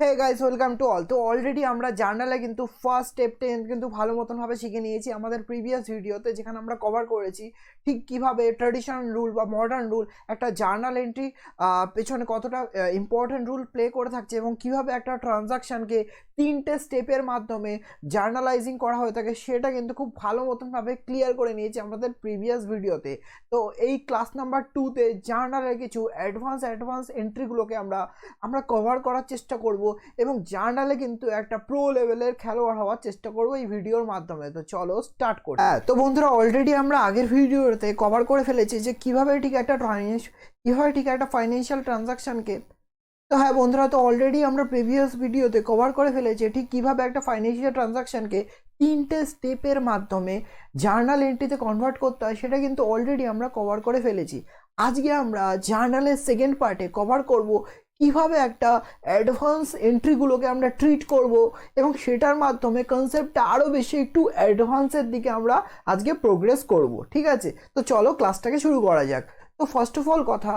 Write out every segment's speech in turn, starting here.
Hey guys, welcome to all. তো already আমরা জার্নালে কিন্তু ফার্স্ট স্টেপ 10 কিন্তু ভালো মতনভাবে শিখে নিয়েছি আমাদের প্রিভিয়াস ভিডিওতে, যেখানে আমরা কভার করেছি ঠিক কিভাবে ট্র্যাডিশনাল রুল বা মডার্ন রুল একটা জার্নাল এন্ট্রি পেছনে কতটা ইম্পর্টেন্ট রুল প্লে করে থাকছে, এবং কিভাবে একটা ট্রানজাকশানকে 3টে স্টেপের মাধ্যমে জার্নালাইজিং করা হয়ে থাকে, সেটা কিন্তু খুব ভালো মতনভাবে ক্লিয়ার করে নিয়েছি আমাদের প্রিভিয়াস ভিডিওতে। তো এই ক্লাস নাম্বার 2তে জার্নালের কিছু অ্যাডভান্স এন্ট্রিগুলোকে আমরা কভার করার চেষ্টা করব, এবং জার্নালে কিন্তু একটা প্রো লেভেলের খেলোয়াড় হওয়ার চেষ্টা করব এই ভিডিওর মাধ্যমে। তো চলো স্টার্ট করি। তো বন্ধুরা, অলরেডি আমরা আগের ভিডিওতে কভার করে ফেলেছি যে কিভাবে ঠিক একটা ফাইন্যান্সিয়াল ট্রানজাকশনকে। তো হ্যাঁ বন্ধুরা, তো অলরেডি আমরা প্রিভিয়াস ভিডিওতে কভার করে ফেলেছি ঠিক কিভাবে একটা ফাইন্যান্সিয়াল ট্রানজাকশনকে 3টে স্টেপের মাধ্যমে জার্নাল এন্ট্রিতে কনভার্ট করতে হয়, সেটা কিন্তু অলরেডি আমরা কভার করে ফেলেছি। আজকে আমরা জার্নালের সেকেন্ড পার্টে কভার করব কিভাবে একটা অ্যাডভান্স এন্ট্রিগুলোকে আমরা ট্রিট করব, এবং সেটার মাধ্যমে কনসেপ্টটা আরও বেশি একটু অ্যাডভান্সের দিকে আমরা আজকে প্রোগ্রেস করব। ঠিক আছে, তো চলো ক্লাসটাকে শুরু করা যাক। তো ফার্স্ট অফ অল কথা,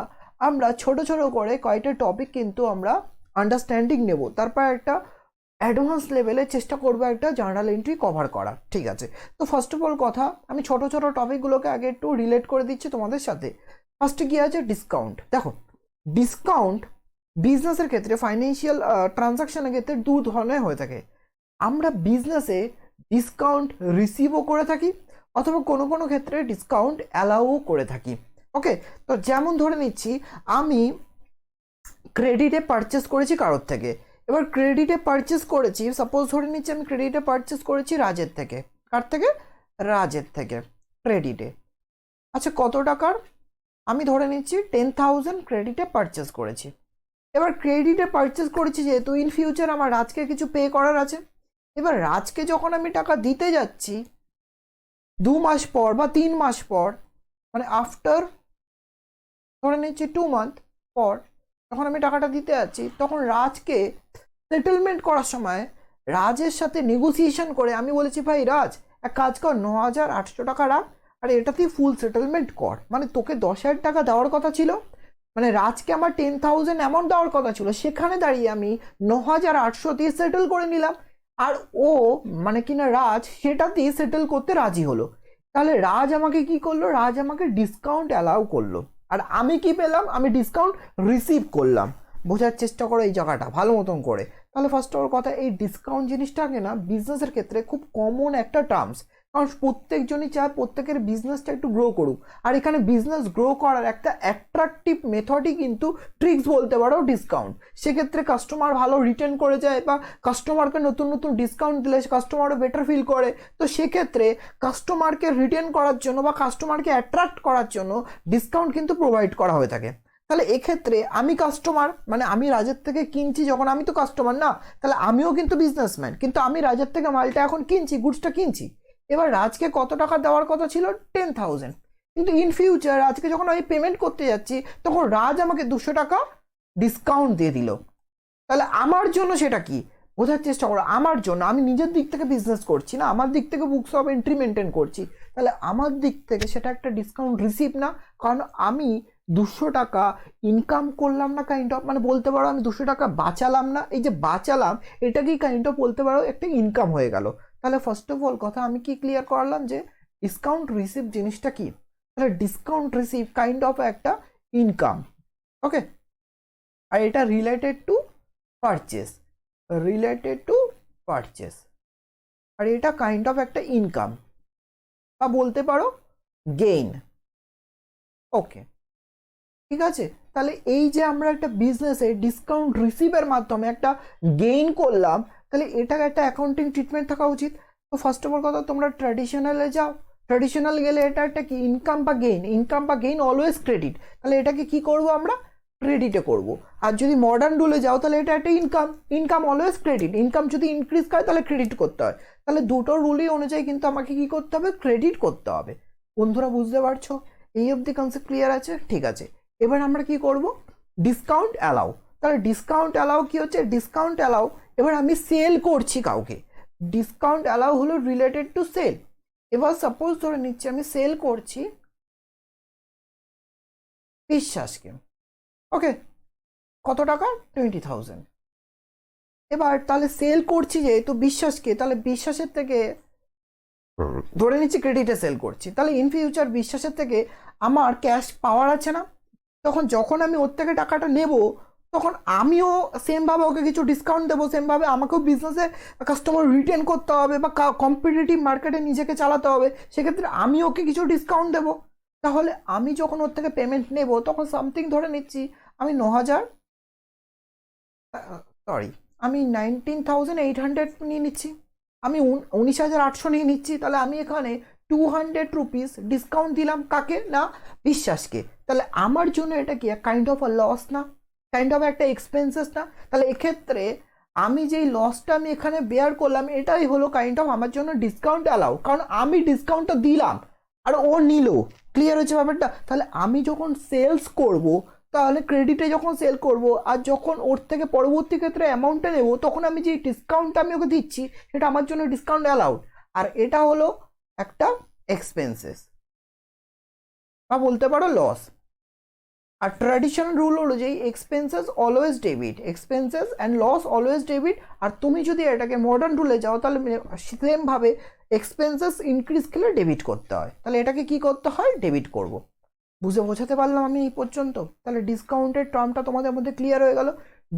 আমরা ছোট ছোট করে কয়েকটা টপিক কিন্তু আমরা আন্ডারস্ট্যান্ডিং নেব, তারপর একটা অ্যাডভান্স লেভেলে চেষ্টা করবো একটা জার্নাল এন্ট্রি কভার করা। ঠিক আছে, তো ফার্স্ট অফ অল কথা, আমি ছোট ছোট টপিকগুলোকে আগে একটু রিলেট করে দিচ্ছি তোমাদের সাথে। ফার্স্টে কি আছে? ডিসকাউন্ট। দেখো, ডিসকাউন্ট বিজনেসের ক্ষেত্রে, ফাইন্যান্সিয়াল ট্রানজাকশনের ক্ষেত্রে দু ধরনের হয়ে থাকে। আমরা বিজনেসে ডিসকাউন্ট রিসিভও করে থাকি, অথবা কোনো কোনো ক্ষেত্রে ডিসকাউন্ট অ্যালাউও করে থাকি। ওকে, তো যেমন ধরে নিচ্ছি আমি ক্রেডিটে পারচেস করেছি কারোর থেকে। এবার ক্রেডিটে পারচেস করেছি, সাপোজ ধরে নিচ্ছি আমি ক্রেডিটে পারচেস করেছি রাজের থেকে। কার থেকে? রাজের থেকে, ক্রেডিটে। আচ্ছা, কত টাকার? আমি ধরে নিচ্ছি 10,000 ক্রেডিটে পারচেস করেছি। এবার ক্রেডিটে পারচেস করেছি যেহেতু, ইন ফিউচার আমার রাজকে কিছু পে করার আছে। এবার রাজকে যখন আমি টাকা দিতে যাচ্ছি 2 মাস পর বা 3 মাস পর, মানে আফটার ধরে নিচ্ছি 2 মান্থ পর, যখন আমি টাকাটা দিতে যাচ্ছি, তখন রাজকে সেটেলমেন্ট করার সময় রাজের সাথে নেগোসিয়েশন করে আমি বলেছি, ভাই রাজ, এক কাজ কর, 9,800 টাকা রাখ, আর এটা তুই ফুল সেটেলমেন্ট কর। মানে তোকে 10,000 টাকা দেওয়ার কথা ছিল, মানে রাজকে আমার 10,000 অ্যামাউন্ট দেওয়ার কথা ছিল, সেখানে দাঁড়িয়ে আমি 9,800 দিয়ে সেটেল করে নিলাম। আর ও মানে কিনা রাজ সেটাতেই সেটেল করতে রাজি হলো। তাহলে রাজ আমাকে কি করলো? রাজ আমাকে ডিসকাউন্ট অ্যালাউ করলো, আর আমি কি পেলাম? আমি ডিসকাউন্ট রিসিভ করলাম। বোঝার চেষ্টা করো এই জায়গাটা ভালো মতন করে। তাহলে ফার্স্ট অফ অল কথা, এই ডিসকাউন্ট জিনিসটাকে না বিজনেসের ক্ষেত্রে খুব কমন একটা টার্মস, কারণ প্রত্যেকজনই চায় প্রত্যেকের বিজনেসটা একটু গ্রো করুক। আর এখানে বিজনেস গ্রো করার একটা অ্যাট্রাকটিভ মেথডই কিন্তু ট্রিক্স বলতে পারো ডিসকাউন্ট। সেক্ষেত্রে কাস্টমার ভালো রিটার্ন করে যায়, বা কাস্টমারকে নতুন নতুন ডিসকাউন্ট দিলে কাস্টমারও বেটার ফিল করে। তো সেক্ষেত্রে কাস্টমারকে রিটেন করার জন্য বা কাস্টমারকে অ্যাট্রাক্ট করার জন্য ডিসকাউন্ট কিন্তু প্রোভাইড করা হয়ে থাকে। তাহলে এক্ষেত্রে আমি কাস্টমার, মানে আমি রাজের থেকে কিনছি যখন, আমি তো কাস্টমার না, তাহলে আমিও কিন্তু বিজনেসম্যান, কিন্তু আমি রাজের থেকে মালটা এখন কিনছি, গুডসটা কিনছি। এবার রাজকে কত টাকা দেওয়ার কথা ছিল? 10,000। কিন্তু ইন ফিউচার রাজকে যখন আমি পেমেন্ট করতে যাচ্ছি, তখন রাজ আমাকে 200 টাকা ডিসকাউন্ট দিয়ে দিল। তাহলে আমার জন্য সেটা কি? বোঝার চেষ্টা করো। আমার জন্য, আমি নিজের দিক থেকে বিজনেস করছি না, আমার দিক থেকে বুকস অফ এন্ট্রি মেনটেন করছি, তাহলে আমার দিক থেকে সেটা একটা ডিসকাউন্ট রিসিভ না? কারণ আমি 200 টাকা ইনকাম করলাম না, কাইন্ড অফ, মানে বলতে পারো আমি 200 টাকা বাঁচালাম না। এই যে বাঁচালাম, এটাকেই কাইন্ড অফ বলতে পারো একটা ইনকাম হয়ে গেল। তাহলে ফার্স্ট অফ অল কথা, আমি কি ক্লিয়ার করলাম যে ডিসকাউন্ট রিসিভ জিনিসটা কি? তাহলে ডিসকাউন্ট রিসিভ কাইন্ড অফ একটা ইনকাম। ওকে, আর এটা রিলেটেড টু পারচেস, আর এটা কাইন্ড অফ একটা ইনকাম, বা বলতে পারো গেইন। ওকে, ঠিক আছে। তাহলে এই যে আমরা একটা বিজনেসে ডিসকাউন্ট রিসিভের মাধ্যমে একটা গেইন করলাম, তাহলে এটাকে একটা অ্যাকাউন্টিং ট্রিটমেন্ট থাকা উচিত। তো ফার্স্ট অফ অল কথা, তোমরা ট্র্যাডিশনালে যাও, ট্র্যাডিশনাল গেলে এটা একটা কি? ইনকাম বা গেইন অলওয়েজ ক্রেডিট। তাহলে এটাকে কি করব? আমরা ক্রেডিটে করব। আর যদি মডার্ন রুলে যাও, তাহলে এটা একটা ইনকাম অলওয়েজ ক্রেডিট। ইনকাম যদি ইনক্রিজ করে তাহলে ক্রেডিট করতে হয়। তাহলে দুটো রুলই অনুযায়ী কিন্তু আমাকে কি করতে হবে? ক্রেডিট করতে হবে। বন্ধুরা বুঝতে পারছো? এই অবধি কনসেপ্ট ক্লিয়ার আছে? ঠিক আছে, এবার আমরা কি করব? Discount allow. তাহলে ডিসকাউন্ট অ্যালাউ কি হচ্ছে? ডিসকাউন্ট অ্যালাউ, এবার আমি সেল করছি কাউকে, ডিসকাউন্ট অ্যালাউ হলো রিলেটেড টু সেল। এবার সাপোজ ধরে নিচ্ছি আমি সেল করছি বিশ্বাসকে। ওকে, কত টাকা? 20,000। এবার তাহলে সেল করছি যেহেতু বিশ্বাসকে, তাহলে বিশ্বাসের থেকে ধরে নিচ্ছি ক্রেডিটে সেল করছি, তাহলে ইন ফিউচার বিশ্বাসের থেকে আমার ক্যাশ পাওয়ার আছে না, তখন যখন আমি ওর থেকে টাকাটা নেব তখন আমিও সেমভাবে ওকে কিছু ডিসকাউন্ট দেবো, সেমভাবে আমাকেও বিজনেসে কাস্টমার রিটেন করতে হবে বা কম্পিটিটিভ মার্কেটে নিজেকে চালাতে হবে, সেক্ষেত্রে আমি ওকে কিছু ডিসকাউন্ট দেবো। তাহলে আমি যখন ওর থেকে পেমেন্ট নেব তখন সামথিং ধরে নিচ্ছি আমি 9,000 সরি আমি 19,800 নিয়ে নিচ্ছি, আমি 19,800 নিয়ে নিচ্ছি, তাহলে আমি এখানে 200 রুপিস ডিসকাউন্ট দিলাম কাকে না বিশ্বাসকে। তাহলে আমার জন্য এটা কি কাইন্ড অফ আ লস না, কাইন্ড অফ একটা এক্সপেন্সেস না? তাহলে এক্ষেত্রে আমি যেই লসটা আমি এখানে বেয়ার করলাম এটাই হলো কাইন্ড অফ আমার জন্য ডিসকাউন্ট অ্যালাউ, কারণ আমি ডিসকাউন্টটা দিলাম আর ও নিল। ক্লিয়ার হচ্ছে ব্যাপারটা? তাহলে আমি যখন সেলস করব, তাহলে ক্রেডিটে যখন সেল করব আর যখন ওর থেকে পরবর্তী ক্ষেত্রে অ্যামাউন্টটা নেব তখন আমি যে ডিসকাউন্টটা আমি ওকে দিচ্ছি সেটা আমার জন্য ডিসকাউন্ট অ্যালাউড, আর এটা হলো একটা এক্সপেন্সেস বা বলতে পারো লস। আর ট্র্যাডিশনাল রুল হলো যে expenses always debit, expenses and loss always debit. আর তুমি যদি এটাকে মডার্ন রুলে যাও তাহলে সেমভাবে এক্সপেন্সেস ইনক্রিজ করলে ডেবিট করতে হয়, তাহলে এটাকে কি করতে হয় ডেবিট করব। বোঝাতে পারলাম আমি এই পর্যন্ত? তাহলে ডিসকাউন্টের টার্মটা তোমাদের মধ্যে ক্লিয়ার হয়ে গেল।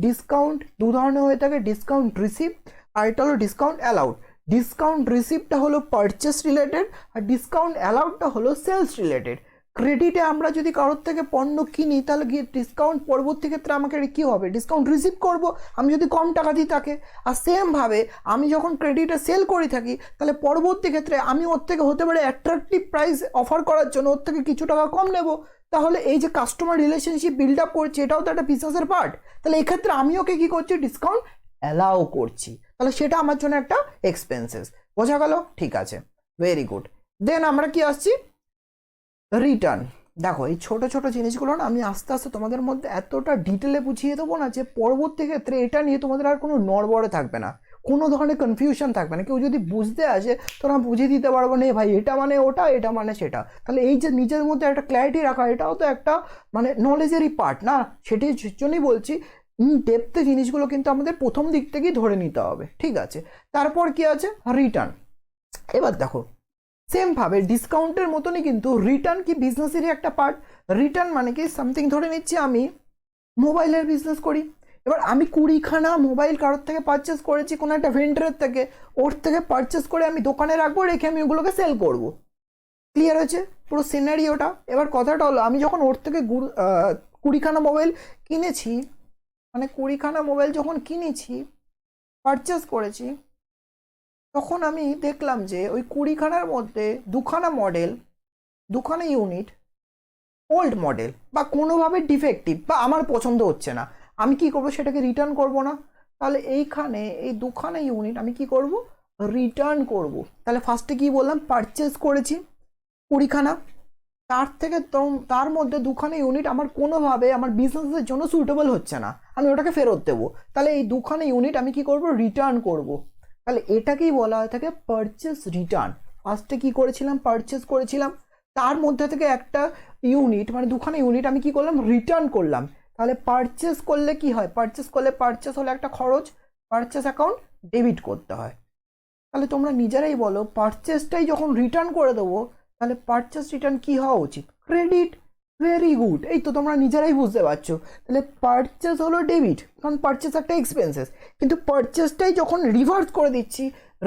ডিসকাউন্ট দু ধরনের হয়ে থাকে, ডিসকাউন্ট রিসিভ আর এটা হলো ডিসকাউন্ট অ্যালাউড। ডিসকাউন্ট রিসিভটা হলো পারচেস রিলেটেড আর ডিসকাউন্ট অ্যালাউডটা হলো সেলস রিলেটেড। ক্রেডিটে আমরা যদি কারোর থেকে পণ্য কিনি তাহলে গিয়ে ডিসকাউন্ট পরবর্তী ক্ষেত্রে আমাকে কী হবে ডিসকাউন্ট রিসিভ করব আমি যদি কম টাকা দিই তাকে। আর সেমভাবে আমি যখন ক্রেডিটে সেল করে থাকি তাহলে পরবর্তী ক্ষেত্রে আমি ওর থেকে হতে পারে অ্যাট্রাকটিভ প্রাইস অফার করার জন্য ওর থেকে কিছু টাকা কম নেব। তাহলে এই যে কাস্টমার রিলেশনশিপ বিল্ড আপ করছি এটাও তো একটা বিজনেসের পার্ট। তাহলে এক্ষেত্রে আমি ওকে কী করছি ডিসকাউন্ট অ্যালাউ করছি, তাহলে সেটা আমার জন্য একটা এক্সপেন্সেস। বোঝা গেল? ঠিক আছে, ভেরি গুড। দেন আমরা কি আসছি রিটার্ন। দেখো এই ছোট ছোট জিনিসগুলো না আমি আস্তে আস্তে তোমাদের মধ্যে এতটা ডিটেলে বুঝিয়ে দেবো না যে পরবর্তী ক্ষেত্রে এটা নিয়ে তোমাদের আর কোনো নড়বড়ে থাকবে না, কোনো ধরনের কনফিউশন থাকবে না। কেউ যদি বুঝতে আসে তোরা বুঝিয়ে দিতে পারবো না ভাই এটা মানে ওটা এটা মানে সেটা। তাহলে এই যে নিজের মধ্যে একটা ক্ল্যারিটি রাখা এটাও তো একটা মানে নলেজেরই পার্ট না, সেটির জন্যই বলছি ডেপথে জিনিসগুলো কিন্তু আমাদের প্রথম দিক থেকেই ধরে নিতে হবে। ঠিক আছে, তারপর কি আছে রিটার্ন। এবার দেখো সেমভাবে ডিসকাউন্টের মতনই কিন্তু রিটার্ন কি বিজনেসেরই একটা পার্ট। রিটার্ন মানে কি সামথিং ধরে নিচ্ছি আমি মোবাইলের বিজনেস করি, এবার আমি 20খানা মোবাইল কারোর থেকে পারচেস করেছি কোনো একটা ভেন্ডারের থেকে, ওর থেকে পারচেস করে আমি দোকানে রাখবো, রেখে আমি ওগুলোকে সেল করব। ক্লিয়ার হয়েছে পুরো সিনারিওটা? এবার কথাটা হলো আমি যখন ওর থেকে 20খানা মোবাইল কিনেছি, মানে 20খানা মোবাইল যখন কিনেছি পারচেস করেছি, তখন আমি দেখলাম যে ওই 20খানার মধ্যে 2খানা মডেল 2খানা ইউনিট ওল্ড মডেল বা কোনোভাবে ডিফেক্টিভ বা আমার পছন্দ হচ্ছে না, আমি কি করব সেটাকে রিটার্ন করব না? তাহলে এইখানে এই 2খানা ইউনিট আমি কি করব রিটার্ন করব। তাহলে ফার্স্টে কি বললাম পারচেস করেছি 20খানা, তার থেকে তার মধ্যে 2খানা ইউনিট আমার কোনোভাবে আমার বিজনেসের জন্য সুইটেবল হচ্ছে না, আমি ওটাকে ফেরত দেবো। তাহলে এই 2খানা ইউনিট আমি কি করব রিটার্ন করব। তাহলে এটাকেই বলা হয় থাকে পারচেস রিটার্ন। ফার্স্টে কি করেছিলাম পারচেস করেছিলাম, তার মধ্যে থেকে একটা ইউনিট মানে 2খানা ইউনিট আমি কি করলাম রিটার্ন করলাম। তাহলে পারচেস করলে কি হয়, পারচেস করলে পারচেস হলে একটা খরচ, পারচেস অ্যাকাউন্ট ডেবিট করতে হয়। তাহলে তোমরা নিজেরাই বলো পারচেসটাই যখন রিটার্ন করে দেবো তাহলে পারচেস রিটার্ন কি হওয়া উচিত ক্রেডিট। ভেরি গুড, এই তো তোমরা নিজেরাই বুঝতে পারছো। তাহলে পারচেস হলো ডেবিট কারণ পারচেস একটা এক্সপেন্সেস, কিন্তু পারচেসটাই যখন রিভার্স করে দিচ্ছি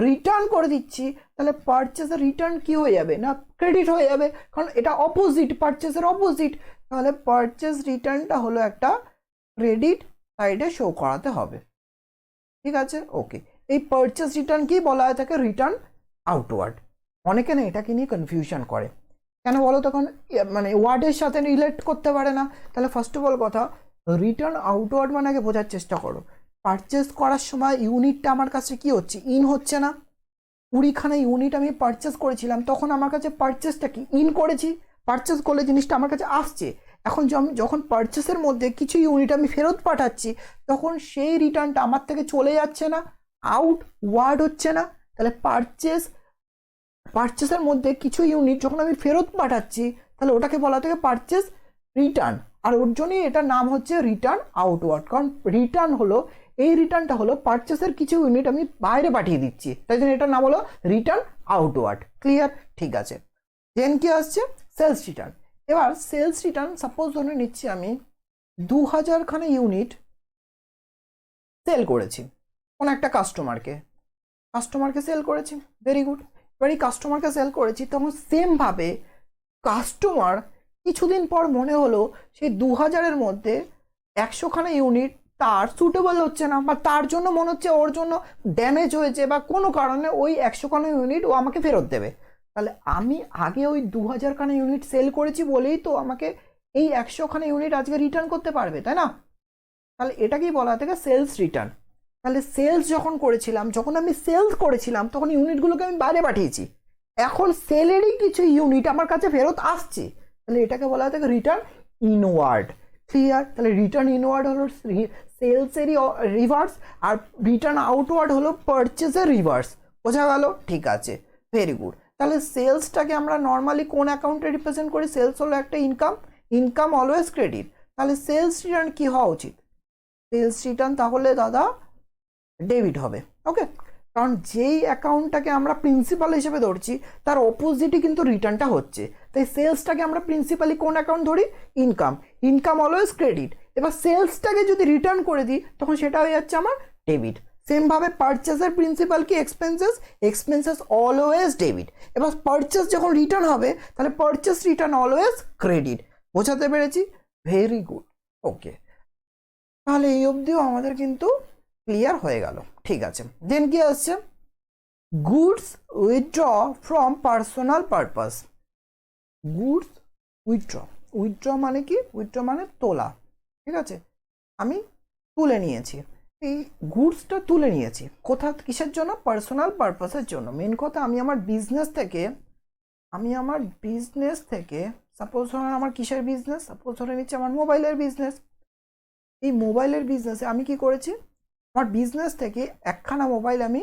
রিটার্ন করে দিচ্ছি তাহলে পারচেসের রিটার্ন কি হয়ে যাবে না ক্রেডিট হয়ে যাবে, কারণ এটা অপোজিট পারচেসের অপোজিট। তাহলে পারচেস রিটার্নটা হলো একটা ক্রেডিট সাইডে শো করাতে হবে। ঠিক আছে, ওকে। এই পারচেস রিটার্ন কি বলা হয় থাকে রিটার্ন আউটওয়ার্ড। অনেকে না এটাকে নিয়ে কনফিউশন করে, কেন বলো তখন মানে ওয়ার্ডের সাথে রিলেট করতে পারে না। তাহলে ফার্স্ট অফ অল কথা রিটার্ন আউটওয়ার্ড মানে আগে বোঝার চেষ্টা করো। পারচেস করার সময় ইউনিটটা আমার কাছে কি হচ্ছে ইন হচ্ছে না, 20খানা ইউনিট আমি পারচেস করেছিলাম তখন আমার কাছে পারচেসটা কি ইন করেছি, পারচেস করলে জিনিসটা আমার কাছে আসছে। এখন যখন পারচেসের মধ্যে কিছু ইউনিট আমি ফেরত পাঠাচ্ছি তখন সেই রিটার্নটা আমার থেকে চলে যাচ্ছে না, আউট ওয়ার্ড হচ্ছে না। তাহলে পারচেসের মধ্যে কিছু ইউনিট যখন আমি ফেরত পাঠাচ্ছি তাহলে ওটাকে বলা থাকে পারচেস রিটার্ন, আর ওর জন্যই এটার নাম হচ্ছে রিটার্ন আউটওয়ার্ড, কারণ রিটার্ন হলো এই রিটার্নটা হলো পারচেসের কিছু ইউনিট আমি বাইরে পাঠিয়ে দিচ্ছি, তাই জন্য এটার নাম হলো রিটার্ন আউটওয়ার্ড। ক্লিয়ার? ঠিক আছে। দেন কি আসছে? Sales return. এবার সেলস রিটার্ন সাপোজ ধরে নিচ্ছি আমি 2000 খানা ইউনিট সেল করেছি কোনো একটা কাস্টমারকে সেল করেছি, ভেরি গুড। এবার এই কাস্টমারকে সেল করেছি, তখন সেমভাবে কাস্টমার কিছুদিন পর মনে হলো সেই 2000-এর মধ্যে 100 খানা ইউনিট তার সুটেবল হচ্ছে না, বা তার জন্য মনে হচ্ছে ওর জন্য ড্যামেজ হয়েছে, বা কোনো কারণে ওই 100 খানা ইউনিট ও আমাকে ফেরত দেবে। তাহলে আমি আগে ওই 2000 খানা ইউনিট সেল করেছি বলেই তো আমাকে এই 100 খানা ইউনিট আজকে রিটার্ন করতে পারবে, তাই না? তাহলে এটাকেই বলা থেকে সেলস রিটার্ন। তাহলে যখন আমি সেলস করেছিলাম তখন ইউনিটগুলোকে আমি বাইরে পাঠিয়েছি, এখন সেলেরই কিছু ইউনিট আমার কাছে ফেরত আসছে, তাহলে এটাকে বলা থেকে রিটার্ন ইনওয়ার্ড। ক্লিয়ার? তাহলে রিটার্ন ইনওয়ার্ড হলো সেলসেরই রিভার্স, আর রিটার্ন আউটওয়ার্ড হলো পারচেজের রিভার্স। বোঝা গেল? ঠিক আছে, ভেরি গুড। তাহলে সেলসটাকে আমরা নর্মালি কোন অ্যাকাউন্টে রিপ্রেজেন্ট করি? সেলস হলো একটা ইনকাম অলওয়েজ ক্রেডিট। তাহলে সেলস রিটার্ন কি হওয়া উচিত? সেলস রিটার্ন তাহলে দাদা ডেবিট হবে। ওকে, কারণ যেই অ্যাকাউন্টটাকে আমরা প্রিন্সিপাল হিসেবে ধরছি তার অপোজিটই কিন্তু রিটার্নটা হচ্ছে, তাই সেলসটাকে আমরা প্রিন্সিপালি কোন অ্যাকাউন্ট ধরি? Income always credit. এবার সেলসটাকে যদি রিটার্ন করে দিই তখন সেটা হয়ে যাচ্ছে আমার ডেবিট। সেমভাবে পারচেসের প্রিন্সিপাল কি? Expenses always debit. এবার পারচেস যখন রিটার্ন হবে তাহলে পারচেস রিটার্ন অলওয়েজ ক্রেডিট। বোঝাতে পেরেছি? Very good. ওকে, তাহলে এই অবধিও আমাদের কিন্তু ক্লিয়ার হয়ে গেল। ঠিক আছে, দেন কি আসছে? Goods withdraw from personal purpose. Goods withdraw মানে কি? উইথড্র মানে তোলা। ঠিক আছে, আমি তুলে নিয়েছি, এই গুডসটা তুলে নিয়েছি কিসের জন্য? পার্সোনাল পারপাসের জন্য। মেন কথা, আমি আমার বিজনেস থেকে সাপোজ ধরেন আমার কিসের বিজনেস? সাপোজ ধরে নিচ্ছি আমার মোবাইলের বিজনেস। এই মোবাইলের বিজনেসে আমি কি করেছি? আমার বিজনেস থেকে একখানা মোবাইল আমি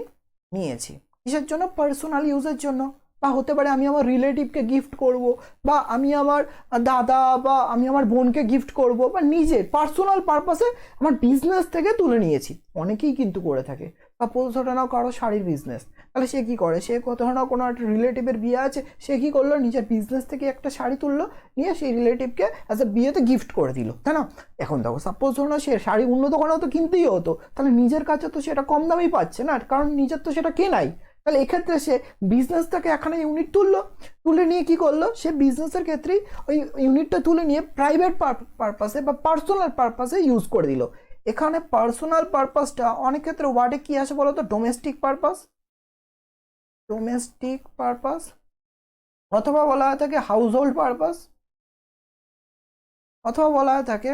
নিয়েছি, কিসের জন্য? পার্সোনাল ইউজের জন্য। বা হতে পারে আমি আমার রিলেটিভকে গিফট করব, বা আমি আমার দাদা বা আমি আমার বোনকে গিফট করব, বা নিজের পার্সোনাল পারপাসে আমার বিজনেস থেকে তুলে নিয়েছি। অনেকেই কিন্তু করে থাকে। সাপোজ ধরে নাও কারো শাড়ির বিজনেস, তাহলে সে কী করে? সে ধরে নাও কোনো একটা রিলেটিভের বিয়ে আছে, সে কী করলো? নিজের বিজনেস থেকে একটা শাড়ি তুললো, নিয়ে সেই রিলেটিভকে অ্যাজ এ বিয়েতে গিফট করে দিল, তাই না? এখন দেখো, সাপোজ ধরো না সে শাড়ি অন্য দোকানেও তো কিনতেই হতো, তাহলে নিজের কাছে তো সেটা কম দামেই পাচ্ছে না, কারণ নিজের তো সেটা কেনাই। তাহলে এক্ষেত্রে সে বিজনেসটাকে এখানে ইউনিট তুলে নিয়ে কি করলো? সে বিজনেসের ক্ষেত্রেই ওই ইউনিটটা তুলে নিয়ে প্রাইভেট পারপাসে বা পার্সোনাল পারপাসে ইউজ করে দিল। এখানে পার্সোনাল পারপাসটা অনেক ক্ষেত্রে ওয়ার্ডে কি আসে বলো তো? ডোমেস্টিক পারপাস, অথবা বলা হয় থাকে হাউস হোল্ড পারপাস, অথবা বলা হয় থাকে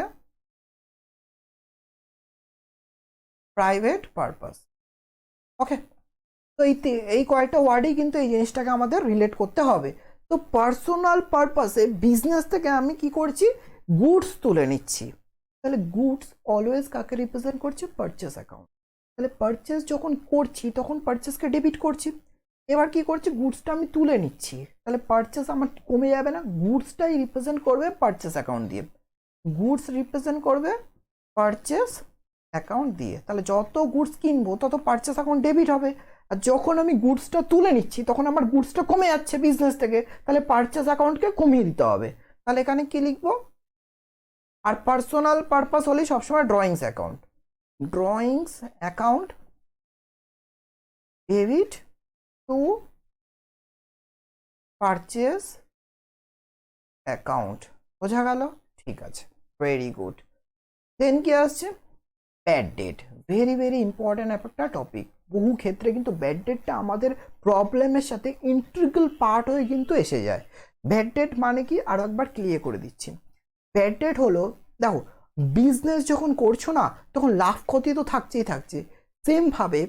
প্রাইভেট পারপাস। ওকে, তো এই কয়েকটা ওয়ার্ডেই কিন্তু এই জিনিসটাকে আমাদের রিলেট করতে হবে। তো পার্সোনাল পারপাসে বিজনেস থেকে আমি কি করছি? গুডস তুলে নিচ্ছি। তাহলে গুডস অলওয়েজ কাকে রিপ্রেজেন্ট করছে? Purchase account. তাহলে পারচেস যখন করছি তখন পারচেসকে ডেবিট করছি। এবার কি করছি? গুডসটা আমি তুলে নিচ্ছি, তাহলে পারচেস আমার কমে যাবে না, গুডসটাই রিপ্রেজেন্ট করবে পারচেস অ্যাকাউন্ট দিয়ে। গুডস রিপ্রেজেন্ট করবে পারচেস অ্যাকাউন্ট দিয়ে। তাহলে যত গুডস কিনবো তত পারচেস অ্যাকাউন্ট ডেবিট হবে। আর যখন আমি গুডসটা তুলে নিচ্ছি তখন আমার গুডসটা কমে যাচ্ছে বিজনেস থেকে, তাহলে পারচেস অ্যাকাউন্টকে কমিয়ে দিতে হবে। তাহলে এখানে কি লিখবো? আর পার্সোনাল পারপাস হলেই সবসময় drawings account debit to purchase account. বোঝা গেল? ঠিক আছে, ভেরি গুড। দেন কি আসছে? Bad date. ভেরি ইম্পর্ট্যান্ট একটা টপিক। বহু ক্ষেত্রে কিন্তু ব্যাড ডেটটা আমাদের প্রবলেমের সাথে ইন্টিগ্রাল পার্ট হয়ে কিন্তু এসে যায়। ব্যাড ডেট মানে কি? আরও একবার ক্লিয়ার করে দিচ্ছি। ব্যাড ডেট হলো, দেখো, বিজনেস যখন করছো না তখন লাভ ক্ষতি তো থাকছে। সেমভাবে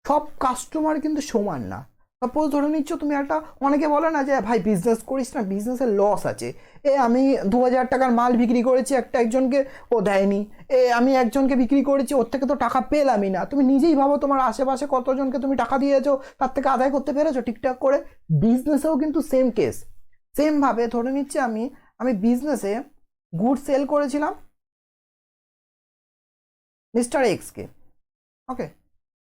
সব কাস্টমার কিন্তু সমান না। সাপোজ ধরে নিচ্ছ তুমি একটা, অনেকে বলে না যে ভাই বিজনেস করিস না, বিজনেসের লস আছে, আমি 2000 টাকার মাল বিক্রি করেছি, একজনকে ও দেয়নি, আমি একজনকে বিক্রি করেছি, ওর থেকে তো টাকা পেলামই না। তুমি নিজেই ভাবো তোমার আশেপাশে কতজনকে তুমি টাকা দিয়েছো, তার থেকে আদায় করতে পেরেছো ঠিকঠাক করে? বিজনেসেও কিন্তু সেম কেস। সেমভাবে ধরে নিচ্ছি আমি বিজনেসে গুড সেল করেছিলাম মিস্টার এক্সকে, ওকে,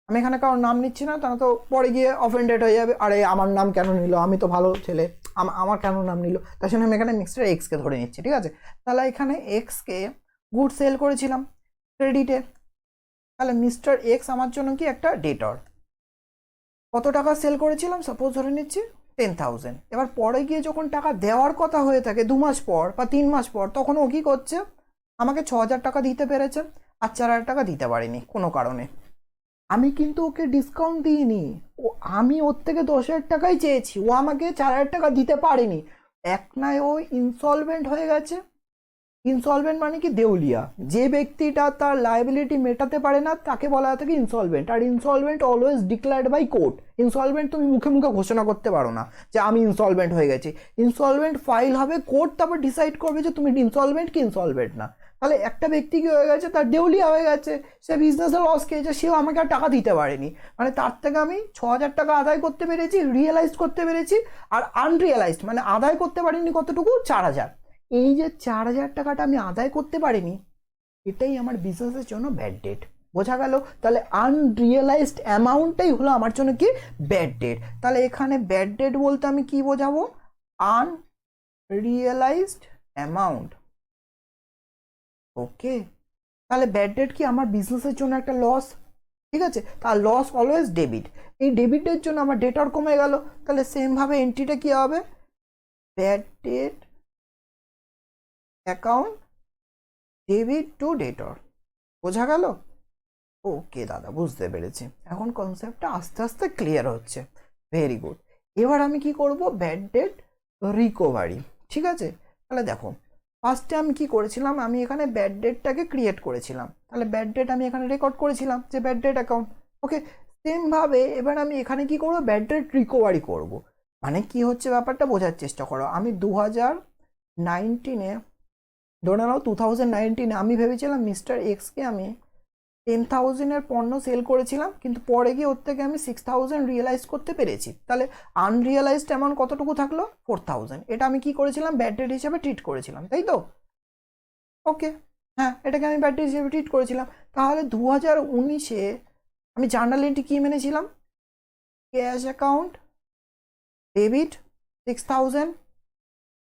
আমি এখানে কারোর নাম নিচ্ছি না, তাহলে তো পরে গিয়ে অফেন্ডেড হয়ে যাবে, আরে আমার নাম কেন নিল, আমি তো ভালো ছেলে, আমার কেন নাম নিল। তার জন্য আমি এখানে মিস্টার এক্সকে ধরে নিচ্ছি, ঠিক আছে। তাহলে এখানে এক্সকে গুড সেল করেছিলাম ক্রেডিটে, তাহলে মিস্টার এক্স আমার জন্য কি একটা ডেটর। কত টাকা সেল করেছিলাম, সাপোজ ধরে নিচ্ছি 10,000। এবার পরে গিয়ে যখন টাকা দেওয়ার কথা হয়ে থাকে 2 মাস পর বা 3 মাস পর, তখন ও কী করছে, আমাকে 6,000 টাকা দিতে পেরেছে আর 4,000 টাকা দিতে পারিনি কোনো কারণে। আমি কিন্তু ওকে ডিসকাউন্ট দিইনি, আমি ওর থেকে 10,000 টাকাই চেয়েছি, ও আমাকে 4,000 টাকা দিতে পারেনি। এক নয় ও ইনসলভেন্ট হয়ে গেছে। ইনসলভেন্ট মানে কি, দেউলিয়া। যে ব্যক্তিটা তার লায়াবিলিটি মেটাতে পারে না তাকে বলা হয় থাকে ইনসলভেন্ট। আর insolvent always declared by court. Insolvent তুমি মুখে মুখে ঘোষণা করতে পারো না যে আমি ইনসলভেন্ট হয়ে গেছি। ইনসলভেন্ট ফাইল হবে, কোর্ট তারপর ডিসাইড করবে যে তুমি ইনসলভেন্ট কি ইনসলভেন্ট না। তাহলে একটা ব্যক্তি কি হয়ে গেছে, তার দেউলিয়া হয়ে গেছে, সে বিজনেসে লস খেয়েছে, সেও আমাকে আর টাকা দিতে পারেনি। মানে তার থেকে আমি 6,000 টাকা আদায় করতে পেরেছি, রিয়েলাইজ করতে পেরেছি, আর আনরিয়েলাইজড মানে আদায় করতে পারিনি কতটুকু, 4,000। এই যে 4,000 টাকাটা আমি আদায় করতে পারিনি, এটাই আমার বিজনেসের জন্য ব্যাড ডেট। বোঝা গেল? তাহলে আনরিয়েলাইজড অ্যামাউন্টটাই হলো আমার জন্য কি, ব্যাড ডেট। তাহলে এখানে ব্যাড ডেট বলতে আমি কি বোঝাবো, আনরিয়েলাইজড অ্যামাউন্ট। ওকে, তাহলে ব্যাড ডেট কি, আমার বিজনেসের জন্য একটা লস, ঠিক আছে। তার লস অলওয়েজ ডেবিট। এই ডেবিটের জন্য আমার ডেটর কমে গেল, তাহলে সেমভাবে এন্ট্রিটা কি হবে, bad debt account debit to debtor. বোঝা গেল? ওকে দাদা, বুঝতে পেরেছি, এখন কনসেপ্টটা আস্তে আস্তে ক্লিয়ার হচ্ছে। Very good. এবার আমি কি করব, ব্যাড ডেট রিকভারি, ঠিক আছে। তাহলে দেখো, ফার্স্টে আমি কি করেছিলাম, আমি এখানে ব্যাড ডেটটাকে ক্রিয়েট করেছিলাম, তাহলে ব্যাড ডেট আমি এখানে রেকর্ড করেছিলাম যে ব্যাড ডেট অ্যাকাউন্ট। ওকে, সেমভাবে এবার আমি এখানে কি করব, ব্যাড ডেট রিকভারি করব। মানে কি হচ্ছে ব্যাপারটা বোঝার চেষ্টা করো। আমি 2019-এ, ধরে নাও 2019-এ আমি ভেবেছিলাম মিস্টার এক্সকে আমি 10,000-এর পণ্য সেল করেছিলাম, কিন্তু পরে গিয়ে ওর থেকে আমি 6,000 রিয়েলাইজ করতে পেরেছি। তাহলে আনরিয়েলাইজড অ্যামাউন্ট কতটুকু থাকলো, 4,000। এটা আমি কি করেছিলাম, ব্যাড ডেট হিসাবে ট্রিট করেছিলাম, তাই তো? ওকে, হ্যাঁ, এটাকে আমি ব্যাড ডেট হিসেবে ট্রিট করেছিলাম। তাহলে 2019-এ আমি জার্নাল এন্ট্রি কী মেনেছিলাম, cash account debit 6,000,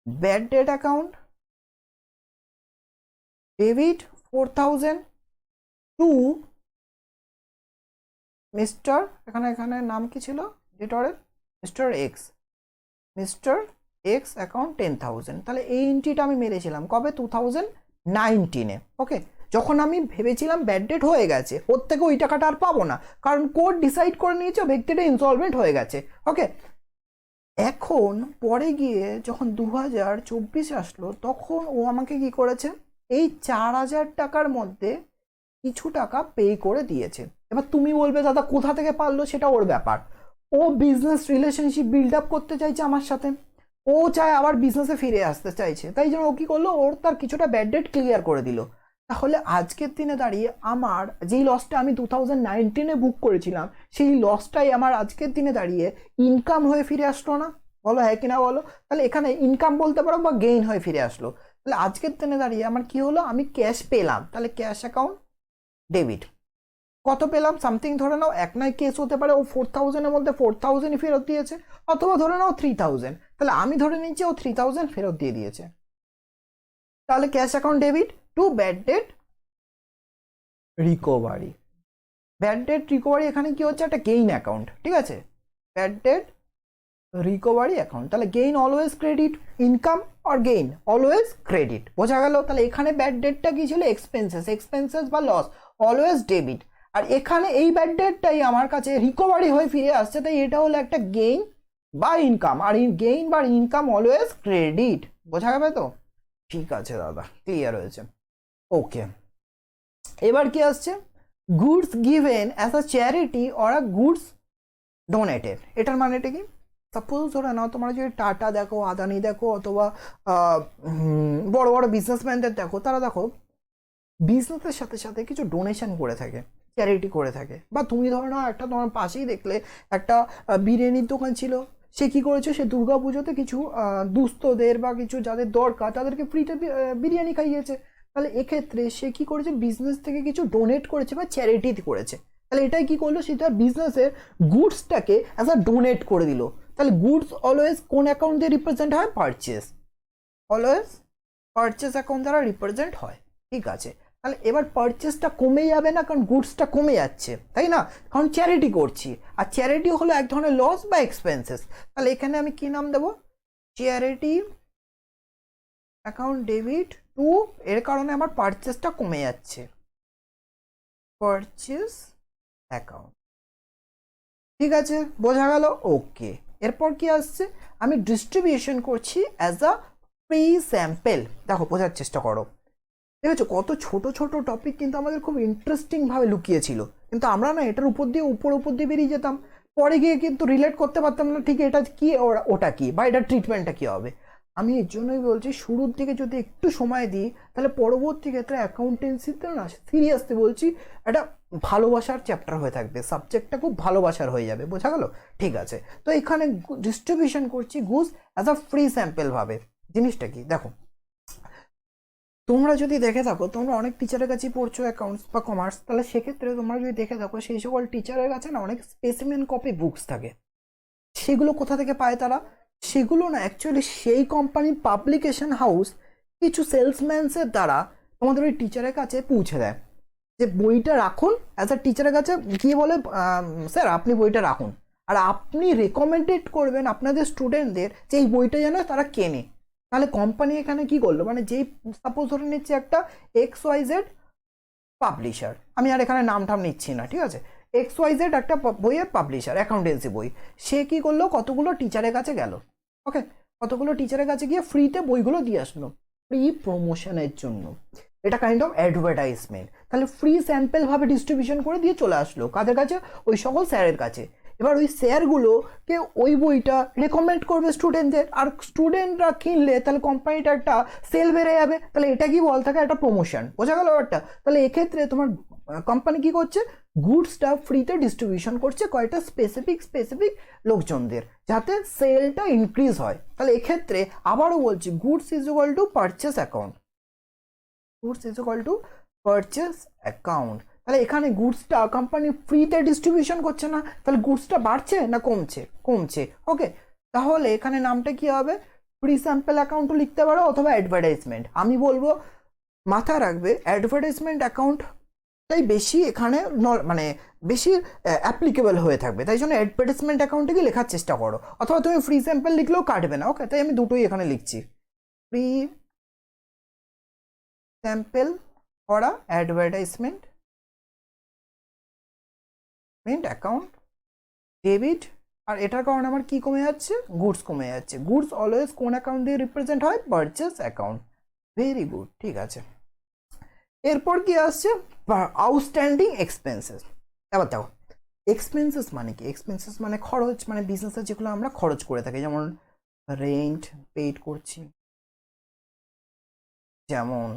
bad debt account debit 4,000 to mister, এখানে নাম কি ছিল ডেটরের, mister X. Mister X account 10,000। তাহলে এই এন্ট্রিটা আমি মেরেছিলাম কবে, 2019-এ। ওকে, যখন আমি ভেবেছিলাম ব্যাড ডেট হয়ে গেছে, ওর থেকে ওই টাকাটা আর পাবো না, কারণ কোর্ট ডিসাইড করে নিয়েছে ব্যক্তিটা ইনসলভেন্ট হয়ে গেছে। ওকে, এখন পরে গিয়ে যখন 2024 আসলো, তখন ও আমাকে কি করেছে, এই 4,000 টাকার মধ্যে কিছু টাকা পে করে দিয়েছে। এবার তুমি বলবে দাদা কোথা থেকে পারলো, সেটা ওর ব্যাপার। ও বিজনেস রিলেশনশিপ বিল্ড আপ করতে চাইছে আমার সাথে, ও চায় আবার বিজনেসে ফিরে আসতে চাইছে, তাই জন্য ও কি করলো, ওর তার কিছুটা ব্যাড ডেট ক্লিয়ার করে দিল। তাহলে আজকের দিনে দাঁড়িয়ে আমার যেই লসটা আমি 2019-এ বুক করেছিলাম, সেই লসটাই আমার আজকের দিনে দাঁড়িয়ে ইনকাম হয়ে ফিরে আসলো না? বলো হ্যাঁ কিনা বলো। তাহলে এখানে ইনকাম বলতে পারো বা গেইন হয়ে ফিরে আসলো। তাহলে আজকের দিনে দাঁড়িয়ে আমার কি হলো, আমি ক্যাশ পেলাম, তাহলে ক্যাশ অ্যাকাউন্ট ডেবিট। কত পেলাম, সামথিং ধরে নাও, এক নয় কেস হতে পারে ও 4,000-এর মধ্যে 4,000-ই ফেরত দিয়েছে, অথবা ধরে নাও 3,000। তাহলে আমি ধরে নিচ্ছি ও 3,000 ফেরত দিয়ে দিয়েছে। তাহলে cash account debit two bad date recovery. Bad date recovery এখানে কি হচ্ছে, একটা গেইন অ্যাকাউন্ট, ঠিক আছে। ব্যাড ডেট রিকভারি অ্যাকাউন্ট, তাহলে গেইন অলওয়েজ ক্রেডিট, ইনকাম আর গেইন অলওয়েজ ক্রেডিট। বোঝা গেল? তাহলে এখানে ব্যাড ডেটটা কি ছিল, এক্সপেন্সেস বা লস, অলওয়েজ ডেবিট। আর এখানে এই ব্যাড ডেটটাই আমার কাছে রিকভারি হয়ে ফিরে আসছে, তাই এটা হলো একটা গেইন বা ইনকাম। আর গেইন বা ইনকাম অলওয়েজ ক্রেডিট। বোঝা যাবে তো? ঠিক আছে দাদা, ক্লিয়ার হয়েছে। ওকে, এবার কি আসছে, goods given as a charity or a goods donated. এটার মানেটা কি, সাপোজ ধরে নাও তোমরা যদি টাটা দেখো, আদানি দেখো, অথবা বড় বড় বিজনেসম্যানদের দেখো, তারা দেখো বিজনেসের সাথে সাথে কিছু ডোনেশন করে থাকে, চ্যারিটি করে থাকে। বা তুমি ধরে নাও একটা, তোমার পাশেই দেখলে একটা বিরিয়ানির দোকান ছিল, সে কি করেছে, সে দুর্গা পুজোতে কিছু দুস্থদের বা কিছু যাদের দরকার তাদেরকে ফ্রিতে বিরিয়ানি খাইয়েছে। তাহলে এক্ষেত্রে সে কি করেছে, বিজনেস থেকে কিছু ডোনেট করেছে বা চ্যারিটি করেছে। তাহলে এটাই কি করলো, সে তার বিজনেসের গুডসটাকে অ্যাজ আ ডোনেট করে দিল। তাহলে গুডস অলওয়েজ কোন অ্যাকাউন্ট দিয়ে রিপ্রেজেন্ট হয়? পারচেস, অলওয়েজ পারচেস অ্যাকাউন্ট দ্বারা রিপ্রেজেন্ট হয়। ঠিক আছে, তাহলে এবার পারচেসটা কমে যাবে না, কারণ গুডসটা কমে যাচ্ছে, তাই না? কারণ চ্যারিটি করছি, আর চ্যারিটি হলো এক ধরনের লস বা এক্সপেন্সেস। তাহলে এখানে আমি কি নাম দেবো? চ্যারিটি অ্যাকাউন্ট ডেবিট টু, এর কারণে আমার পারচেসটা কমে যাচ্ছে, পারচেস অ্যাকাউন্ট। ঠিক আছে, বোঝা গেল? ওকে, এরপর কি আসছে? আমি ডিস্ট্রিবিউশন করছি অ্যাজ আ ফ্রি স্যাম্পেল। দেখো, বোঝার চেষ্টা করো, দেখেছো কত ছোট ছোট টপিক কিন্তু আমাদের খুব ইন্টারেস্টিং ভাবে লুকিয়ে ছিল, কিন্তু আমরা না এটার উপর দিয়ে বেরিয়ে যেতাম, পরে গিয়ে কিন্তু রিলেট করতে পারতাম না ঠিক এটা কি ওটা কি, বা এটার ট্রিটমেন্টটা কি হবে। আমি এর জন্যই বলছি, শুরুর দিকে যদি একটু সময় দিই, তাহলে পরবর্তী ক্ষেত্রে অ্যাকাউন্টেন্সিতে না, সিরিয়াসলি বলছি, একটা ভালোবাসার চ্যাপ্টার হয়ে থাকবে, সাবজেক্টটা খুব ভালোবাসার হয়ে যাবে। বোঝা গেল? ঠিক আছে, তো এখানে ডিস্ট্রিবিউশন করছি goods as a free sample ভাবে। জিনিসটা কি দেখো, তোমরা যদি দেখে থাকো, তোমরা অনেক টিচারের কাছেই পড়ছো অ্যাকাউন্টস বা কমার্স, তাহলে সেক্ষেত্রে তোমরা যদি দেখে থাকো, সেই সকল টিচারের কাছে না অনেক স্পেসিমেন কপি বুকস থাকে। সেগুলো কোথা থেকে পায় তারা? সেগুলো না অ্যাকচুয়ালি সেই কোম্পানির পাবলিকেশন হাউস কিছু সেলসম্যানসের দ্বারা তোমাদের ওই টিচারের কাছে পৌঁছে দেয়, যে বইটা রাখুন। অ্যাজ আ টিচারের কাছে গিয়ে বলে, স্যার আপনি বইটা রাখুন, আর আপনি রেকমেন্ডেড করবেন আপনাদের স্টুডেন্টদের যে এই বইটা যেন তারা কেনে। তাহলে কোম্পানি এখানে কি করলো, মানে যেই সাপোজ ধরে নিচ্ছে একটা XYZ পাবলিশার, আমি আর এখানে নাম টাম নিচ্ছি না, ঠিক আছে, XYZ একটা বইয়ের পাবলিশার, অ্যাকাউন্টেন্সি বই, সে কি করলো, কতগুলো টিচারের কাছে গেল, ওকে, কতগুলো টিচারের কাছে গিয়ে ফ্রিতে বইগুলো দিয়ে আসলো, ফ্রি প্রমোশনের জন্য। এটা কাইন্ড অফ অ্যাডভার্টাইজমেন্ট। তাহলে ফ্রি স্যাম্পেল ভাবে ডিস্ট্রিবিউশন করে দিয়ে চলে আসলো কাদের কাছে? ওই সকল স্যারের কাছে। এবার ওই স্যারগুলোকে ওই বইটা রেকমেন্ড করবে স্টুডেন্টদের, আর স্টুডেন্টরা কিনলে তাহলে কোম্পানিটা একটা সেল বেড়ে যাবে। তাহলে এটা কি বল থাকে? একটা প্রমোশন। বোঝা গেল ব্যাপারটা? তাহলে এক্ষেত্রে তোমার কোম্পানি কি করছে? গুডসটা ফ্রিতে ডিস্ট্রিবিউশন করছে কয়েকটা স্পেসিফিক লোকজনদের, যাতে সেলটা ইনক্রিজ হয়। তাহলে এক্ষেত্রে আবারও বলছি, goods is equal to purchase account, goods is equal to purchase account. তাহলে এখানে গুডসটা কোম্পানি ফ্রিতে ডিস্ট্রিবিউশন করছে না, তাহলে গুডসটা বাড়ছে না কমছে? কমছে। ওকে, তাহলে এখানে নামটা কি হবে? ফ্রি স্যাম্পল অ্যাকাউন্টও লিখতে পারো, অথবা অ্যাডভার্টাইজমেন্ট। আমি বলবো মাথায় রাখবে অ্যাডভার্টাইজমেন্ট অ্যাকাউন্টটাই বেশি এখানে মানে বেশি অ্যাপ্লিকেবল হয়ে থাকবে, তাই জন্য অ্যাডভার্টাইজমেন্ট অ্যাকাউন্টে গিয়ে লেখার চেষ্টা করো, অথবা তুমি ফ্রি স্যাম্পল লিখলেও কাটবে না। ওকে, তাই আমি দুটোই এখানে লিখছি, ফ্রি স্যাম্পল করা অ্যাডভার্টাইজমেন্ট অ্যাকাউন্ট ডেবিট। আর এটার কারণে আমার কি কমে যাচ্ছে? গুডস কমে যাচ্ছে। গুডস অলওয়েজ কোন অ্যাকাউন্ট দিয়ে রিপ্রেজেন্ট হয়? Purchase account. ভেরি গুড, ঠিক আছে। এরপর কি আসছে? Outstanding expenses. এবার দেখো, এক্সপেন্সেস মানে কি? এক্সপেন্সেস মানে খরচ, মানে বিজনেসে যেগুলো আমরা খরচ করে থাকি, যেমন রেন্ট পেইড করছি, যেমন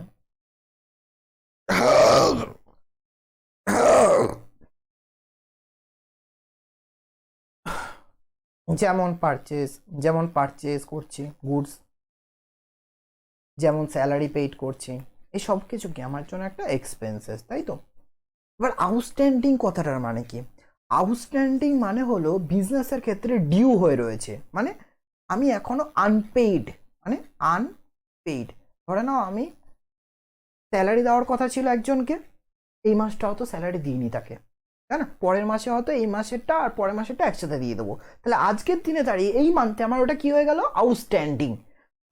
যেমন পারচেস করছি গুডস, যেমন স্যালারি পেইড করছি, এই সব কিছু কি আমার জন্য একটা এক্সপেন্সেস, তাই তো? এবার আউটস্ট্যান্ডিং কথাটার মানে কি? আউটস্ট্যান্ডিং মানে হলো বিজনেসের ক্ষেত্রে ডিউ হয়ে রয়েছে, মানে আমি এখনো আনপেইড, মানে আনপেইড। ধরে নাও আমি স্যালারি দেওয়ার কথা ছিল একজনকে, এই মাসটা হয়তো স্যালারি দিইনি তাকে, তাই না? পরের মাসে হয়তো এই মাসেরটা আর পরের মাসেরটা একসাথে দিয়ে দেবো। তাহলে আজকের দিনে দাঁড়িয়ে এই মান্থে আমার ওটা কি হয়ে গেল? আউটস্ট্যান্ডিং।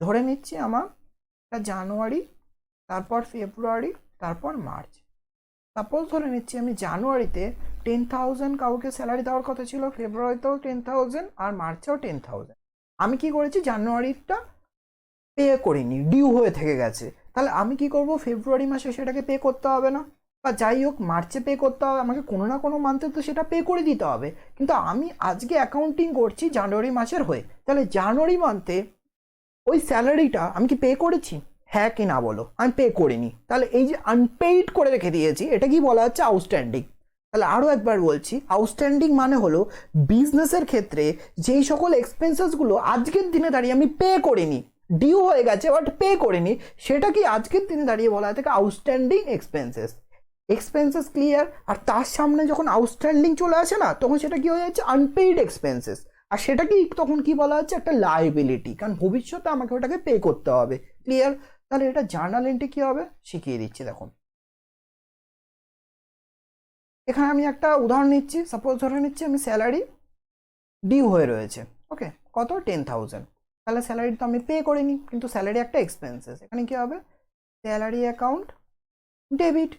ধরে নিচ্ছি আমার জানুয়ারি, তারপর ফেব্রুয়ারি, তারপর মার্চ। সাপোজ ধরে নিচ্ছি আমি জানুয়ারিতে 10,000 কাউকে স্যালারি দেওয়ার কথা ছিল, ফেব্রুয়ারিতেও 10,000, আর মার্চেও 10,000। আমি কি করেছি? জানুয়ারিটা পে করিনি, ডিউ হয়ে থেকে গেছে। তাহলে আমি কি করব? ফেব্রুয়ারি মাসে সেটাকে পে করতে হবে না, বা যাই হোক মার্চে পে করতে হবে, আমাকে কোনো না কোনো মান্থে তো সেটা পে করে দিতে হবে। কিন্তু আমি আজকে অ্যাকাউন্টিং করছি জানুয়ারি মাসের হয়ে, তাহলে জানুয়ারি মান্থে ওই স্যালারিটা আমি কি পে করেছি? হ্যাঁ কি না বলো? আমি পে করিনি, তাহলে এই যে আনপেইড করে রেখে দিয়েছি, এটা কি বলা হচ্ছে? আউটস্ট্যান্ডিং। তাহলে আরও একবার বলছি, আউটস্ট্যান্ডিং মানে হলো বিজনেসের ক্ষেত্রে যেই সকল এক্সপেন্সেসগুলো আজকের দিনে দাঁড়িয়ে আমি পে করিনি, ডিউ হয়ে গেছে বাট পে করিনি, সেটা কি আজকের দিনে দাঁড়িয়ে বলা হয় থাকে আউটস্ট্যান্ডিং এক্সপেন্সেস। এক্সপেন্সেস ক্লিয়ার, আর তার সামনে যখন আউটস্ট্যান্ডিং চলে আসে না, তখন সেটা কি হয়ে যাচ্ছে আনপেইড এক্সপেন্সেস, আর সেটাকেই তখন কি বলা হচ্ছে একটা লাইবিলিটি, কারণ ভবিষ্যতে আমাকে ওটাকে পে করতে হবে। ক্লিয়ার? তাহলে এটা জার্নাল এন্ট্রি কি হবে শিখিয়ে দিচ্ছি। দেখুন এখানে আমি একটা উদাহরণ নিচ্ছি, সাপোজ ধরে নিচ্ছি আমি স্যালারি ডিউ হয়ে রয়েছে, ওকে, কত 10,000। তাহলে স্যালারি তো আমি পে করিনি, কিন্তু স্যালারি একটা এক্সপেন্সেস, এখানে কি হবে স্যালারি অ্যাকাউন্ট ডেবিট।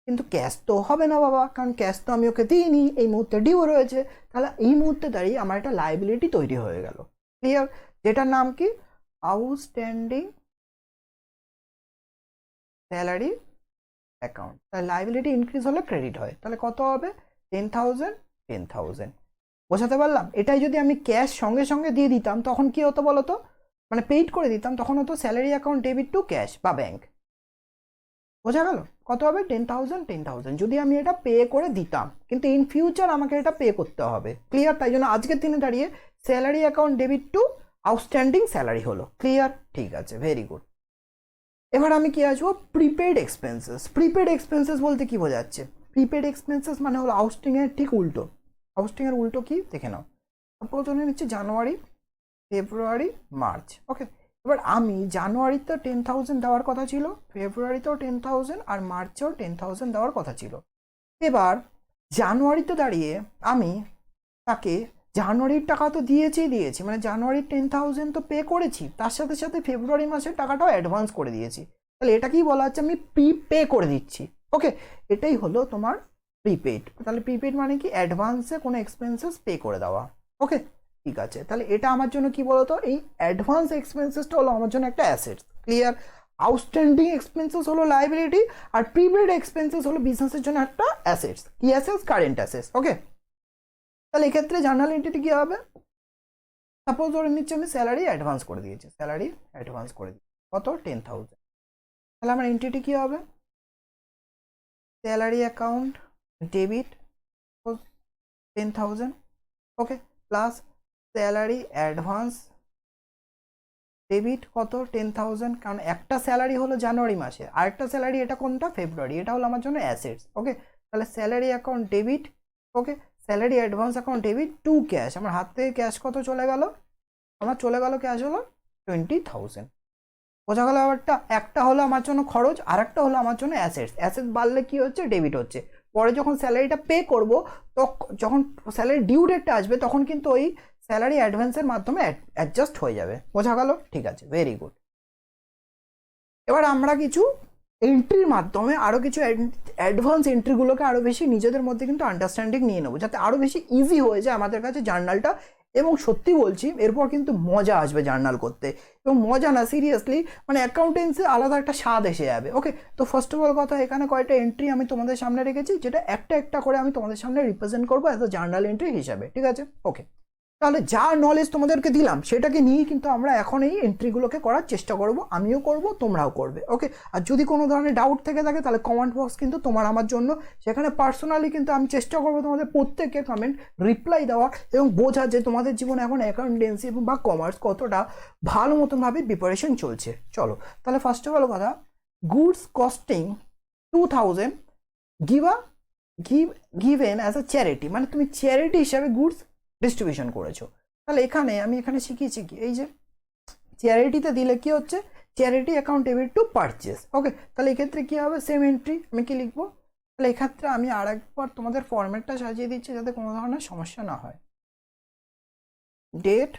কিন্তু ক্যাশ তো হবে না বাবা, কারণ ক্যাশ তো আমি ওকে দিইনি, এই মুহূর্তে ডিউ রয়েছে। তাহলে এই মুহূর্তে দাঁড়িয়ে আমার একটা লাইবিলিটি তৈরি হয়ে গেল। ক্লিয়ার? যেটার নাম কি আউটস্ট্যান্ডিং স্যালারি অ্যাকাউন্ট। তাহলে লাইবিলিটি ইনক্রিজ হলে ক্রেডিট হয়, তাহলে কত হবে 10,000 10,000। বোঝাতে পারলাম? এটাই যদি আমি ক্যাশ সঙ্গে সঙ্গে দিয়ে দিতাম তখন কি হতো বলো তো, মানে পেইড করে দিতাম, তখন হতো salary account debit to cash বা ব্যাংক। বোঝা গেল? কত হবে 10,000 10,000 যদি আমি এটা পে করে দিতাম, কিন্তু ইন ফিউচার আমাকে এটা পে করতে হবে। ক্লিয়ার? তাই জন্য আজকের দিনে দাঁড়িয়ে salary account debit two outstanding salary হলো। ক্লিয়ার? ঠিক আছে, ভেরি গুড। এবার আমি কি আসবো প্রিপেড এক্সপেন্সেস। প্রিপেড এক্সপেন্সেস বলতে কি বোঝাচ্ছে? প্রিপেড এক্সপেন্সেস মানে হলো আউটস্ট্যান্ডিং এর ঠিক উল্টো। আউটস্ট্যান্ডিং এর উল্টো কি দেখে নাও। প্রথমে নিচ্ছে জানুয়ারি, ফেব্রুয়ারি, মার্চ, ওকে। এবার আমি জানুয়ারিতে 10,000 দেওয়ার কথা ছিল, ফেব্রুয়ারিতেও 10,000, আর মার্চেও 10,000 দেওয়ার কথা ছিল। এবার জানুয়ারিতে দাঁড়িয়ে আমি তাকে জানুয়ারির টাকা তো দিয়েছি, মানে জানুয়ারির 10,000 তো পে করেছি, তার সাথে সাথে ফেব্রুয়ারি মাসের টাকাটাও অ্যাডভান্স করে দিয়েছি। তাহলে এটা কি বলা হচ্ছে আমি প্রিপে করে দিচ্ছি, ওকে। এটাই হলো তোমার প্রিপেড। তাহলে প্রিপেড মানে কি অ্যাডভান্সে কোনো এক্সপেন্সেস পে করে দেওয়া, ওকে। ঠিক আছে, তাহলে এটা আমার জন্য কি বলতো, এই অ্যাডভান্স এক্সপেন্সেসটা হলো আমার জন্য একটা অ্যাসেট। ক্লিয়ার? আউটস্ট্যান্ডিং এক্সপেন্সেস হলো লাইবিলিটি, আর প্রিপেড এক্সপেন্সেস হলো বিজনেসের জন্য একটা অ্যাসেটস। কি অ্যাসেটস? কারেন্ট অ্যাসেটস, ওকে। তাহলে এক্ষেত্রে জার্নাল এন্ট্রিটি কি হবে? সাপোজ ধরে নিচ্ছি আমি স্যালারি অ্যাডভান্স করে দিয়েছি, স্যালারি অ্যাডভান্স করে দিচ্ছি কত 10,000। তাহলে আমার এন্ট্রিটি কি হবে স্যালারি অ্যাকাউন্ট ডেবিট 10,000, ওকে, প্লাস স্যালারি অ্যাডভান্স ডেবিট কত 10,000, কারণ একটা স্যালারি হলো জানুয়ারি মাসে, আরেকটা স্যালারি এটা কোনটা ফেব্রুয়ারি, এটা হলো আমার জন্য অ্যাসেটস, ওকে। তাহলে salary account debit, okay, salary advance account debit to cash. আমার হাত থেকে ক্যাশ কত চলে গেল, আমার চলে গেল ক্যাশ হলো 20,000। বোঝা গেল? ব্যাপারটা একটা হলো আমার জন্য খরচ, আর একটা হলো আমার জন্য অ্যাসেটস। অ্যাসেট বাড়লে কি হচ্ছে ডেবিট হচ্ছে, পরে যখন স্যালারিটা পে করবো, যখন স্যালারি ডিউ ডেটটা আসবে তখন কিন্তু ওই স্যালারি অ্যাডভান্সের মাধ্যমে অ্যাডজাস্ট হয়ে যাবে। বোঝা গেল? ঠিক আছে, ভেরি গুড। এবার আমরা কিছু এন্ট্রির মাধ্যমে আরও কিছু অ্যাডভান্স এন্ট্রিগুলোকে আরও বেশি নিজেদের মধ্যে কিন্তু আন্ডারস্ট্যান্ডিং নিয়ে নেবো, যাতে আরও বেশি ইজি হয়ে যায় আমাদের কাছে জার্নালটা। এবং সত্যি বলছি এরপর কিন্তু মজা আসবে জার্নাল করতে, এবং মজা না সিরিয়াসলি, মানে অ্যাকাউন্টেন্সি আলাদা একটা স্বাদ এসে যাবে, ওকে। তো ফার্স্ট অফ অল কথা, এখানে কয়েকটা এন্ট্রি আমি তোমাদের সামনে রেখেছি, যেটা একটা একটা করে আমি তোমাদের সামনে রিপ্রেজেন্ট করবো অ্যাজ আ জার্নাল এন্ট্রি হিসাবে, ঠিক আছে, ওকে। তাহলে যা নলেজ তোমাদেরকে দিলাম সেটাকে নিয়েই কিন্তু আমরা এখন এই এন্ট্রিগুলোকে করার চেষ্টা করব, আমিও করব, তোমরাও করবে, ওকে। আর যদি কোনো ধরনের ডাউট থেকে থাকে তাহলে কমেন্ট বক্স কিন্তু তোমার আমার জন্য, সেখানে পার্সোনালি কিন্তু আমি চেষ্টা করবো তোমাদের প্রত্যেকের কমেন্ট রিপ্লাই দেওয়ার, এবং বোঝা যে তোমাদের জীবনে এখন অ্যাকাউন্টেন্সি বা কমার্স কতটা ভালো মতনভাবে প্রিপারেশন চলছে। চলো তাহলে ফার্স্ট অফ অল কথা, goods costing 2,000 give a given as a charity, মানে তুমি চ্যারিটি হিসাবে গুডস ডিস্ট্রিবিউশন করেছো। তাহলে আমি এখানে শিখিয়েছি কি, এই যে চ্যারিটিতে দিলে কি হচ্ছে charity account debit to purchase, okay. তাহলে এক্ষেত্রে কি হবে সেম এন্ট্রি, আমি কি লিখবো, তাহলে এক্ষেত্রে আমি আর একবার তোমাদের ফরম্যাটটা সাজিয়ে দিচ্ছি যাতে কোনো ধরনের সমস্যা না হয়। ডেট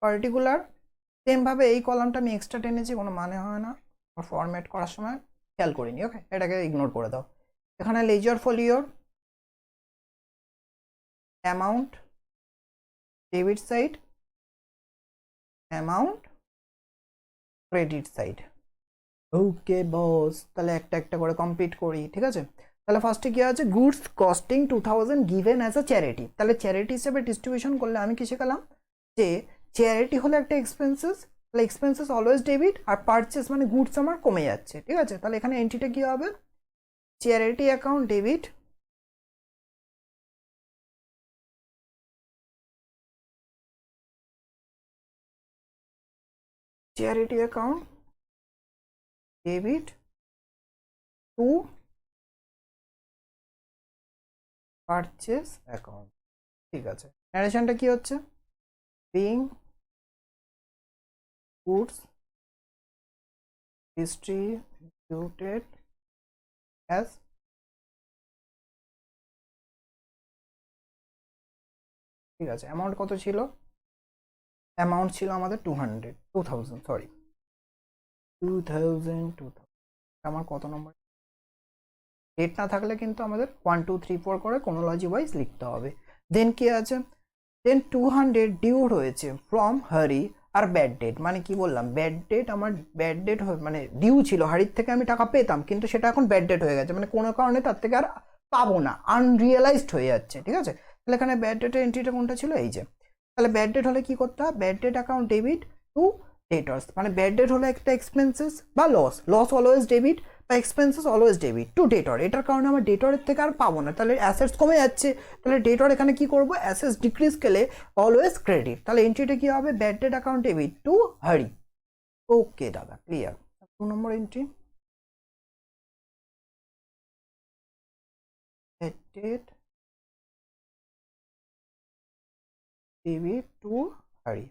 পার্টিকুলার, সেমভাবে এই কলামটা আমি এক্সট্রা টেনেছি, কোনো মানে হয় না, ফরম্যাট করার সময় খেয়াল করিনি, ওকে, এটাকে ইগনোর করে দাও। এখানে লেজার ফোলিওর amount debit side, amount credit side, okay boss. তাহলে একটা একটা করে কমপ্লিট করি, ঠিক আছে। তাহলে ফার্স্টে কি আছে goods costing 2,000 given as a charity. তাহলে চ্যারিটি হিসেবে ডিস্ট্রিবিউশন করলে আমি কি শিখালাম যে চ্যারিটি হলো একটা এক্সপেন্সেস, তাহলে এক্সপেন্সেস অলওয়েজ ডেবিট, আর পারচেস মানে গুডস আমার কমে যাচ্ছে, ঠিক আছে। তাহলে এখানে এন্ট্রিটা কি হবে charity account debit charity account debit to purchase account. ঠিক আছে, ন্যারেশনটা কি হচ্ছে? বিং গুডস ডিস্ট্রিবিউটেড অ্যাজ, ঠিক আছে। অ্যামাউন্ট কত ছিল? অ্যামাউন্ট ছিল আমাদের 2000 সরি 2000 আমার কত নম্বর? ডেট না থাকলে কিন্তু আমাদের 1 2 3 4 করে কোনোলজি ওয়াইজ লিখতে হবে। দেন কি আছে? দেন 200 ডিউ রয়েছে ফ্রম হারি আর ব্যাড ডেট। মানে কি বললাম? ব্যাড ডেট, আমার ব্যাড ডেট মানে ডিউ ছিল, হারির থেকে আমি টাকা পেতাম, কিন্তু সেটা এখন ব্যাড ডেট হয়ে গেছে, মানে কোনো কারণে তার থেকে আর পাবো না, আনরিয়েলাইজড হয়ে যাচ্ছে। ঠিক আছে, তাহলে এখানে ব্যাড ডেটের এন্ট্রিটা কোনটা ছিল? এই যে। তাহলে ব্যাড ডেট হলে কি করতে হবে? Bad debt account debit two debtors. মানে ব্যাড ডেট হলো একটা এক্সপেন্সেস বা লস, লস অলওয়েজ ডেবিট বা এক্সপেন্সেস অলওয়েজ ডেবিট টু ডেটর। এটার কারণে আমার ডেটরের থেকে আর পাবো না, তাহলে অ্যাসেটস কমে যাচ্ছে। তাহলে ডেটর এখানে কি করবো? অ্যাসেটস ডিক্রিজ গেলে অলওয়েজ ক্রেডিট। তাহলে এন্ট্রিটা কি হবে? Bad debt account debit to Hari. Okay দাদা, ক্লিয়ার। 2 নম্বর entry, bad debt debit to Hari.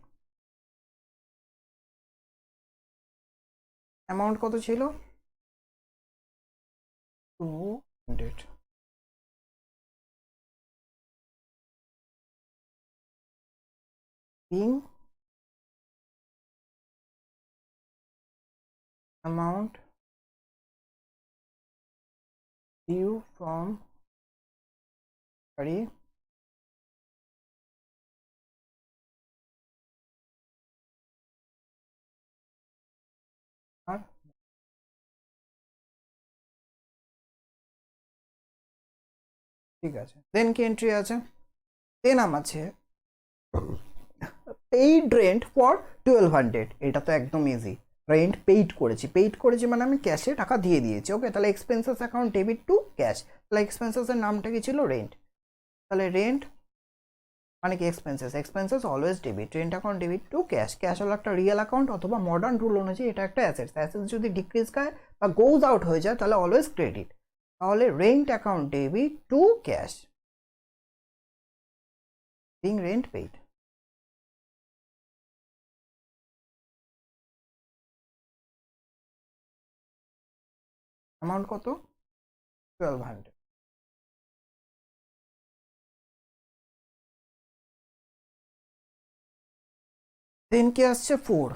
Amount কত ছিল? 200। being amount due from sorry আর ঠিক আছে। দেন কি এন্ট্রি আছে? দেন আছে পেইড রেন্ট ফর 1200। এটা তো একদম ইজি, রেন্ট পেইড করেছি মানে আমি ক্যাশে টাকা দিয়ে দিয়েছি। ওকে, তাহলে expenses account debit to cash. তাহলে এক্সপেন্সেসের নামটা কি ছিল? রেন্ট। তাহলে রেন্ট মানে কি? Expenses always debit, rent account debit to cash. Cash হলো একটা রিয়েল অ্যাকাউন্ট অথবা মডার্ন রুল অনুযায়ী এটা একটা অ্যাসেটস। অ্যাসেটস যদি ডিক্রিজ খায় বা গোজ আউট হয়ে যায় তাহলে অলওয়েজ ক্রেডিট। তাহলে rent account debit to cash, being rent paid. Amount কত? 1200। দেন কি আসছে? 4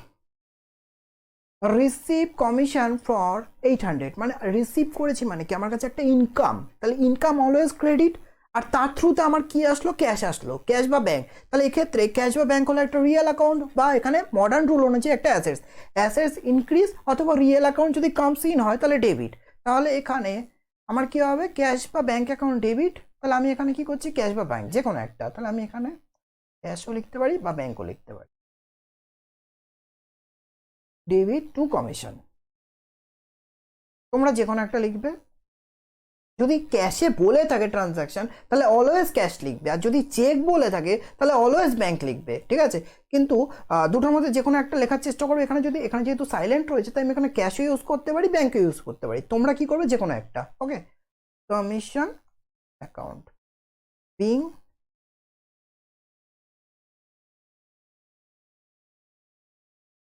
রিসিভ কমিশন ফর 800। মানে রিসিভ করেছি মানে কি? আমার কাছে একটা ইনকাম, তাহলে ইনকাম অলওয়েজ ক্রেডিট। আর তার থ্রুতে আমার কি আসলো? ক্যাশ আসলো, ক্যাশ বা ব্যাংক। তাহলে এক্ষেত্রে ক্যাশ বা ব্যাংক হলো একটা রিয়েল অ্যাকাউন্ট বা এখানে মডার্ন রুল অনুযায়ী একটা অ্যাসেটস। অ্যাসেটস ইনক্রিজ অথবা রিয়েল অ্যাকাউন্ট যদি কামস ইন হয় তাহলে ডেবিট। তাহলে এখানে আমার কি হবে? ক্যাশ বা ব্যাংক অ্যাকাউন্ট ডেবিট। তাহলে আমি এখানে কি করছি? ক্যাশ বা ব্যাংক যে কোনো একটা। তাহলে আমি এখানে ক্যাশও লিখতে পারি বা ব্যাংকও লিখতে পারি। ডেবিট টু কমিশন, তোমরা যে কোনো একটা লিখবে। যদি ক্যাশে বলে থাকে ট্রানজাকশন তাহলে অলওয়েজ ক্যাশ লিখবে, আর যদি চেক বলে থাকে তাহলে অলওয়েজ ব্যাংক লিখবে। ঠিক আছে, কিন্তু দুটোর মধ্যে যে কোনো একটা লেখার চেষ্টা করবে। এখানে যদি এখানে যেহেতু সাইলেন্ট রয়েছে তাই আমি এখানে ক্যাশও ইউজ করতে পারি, ব্যাংকও ইউজ করতে পারি। তোমরা কি করবে? যে কোনো একটা। Okay, commission account being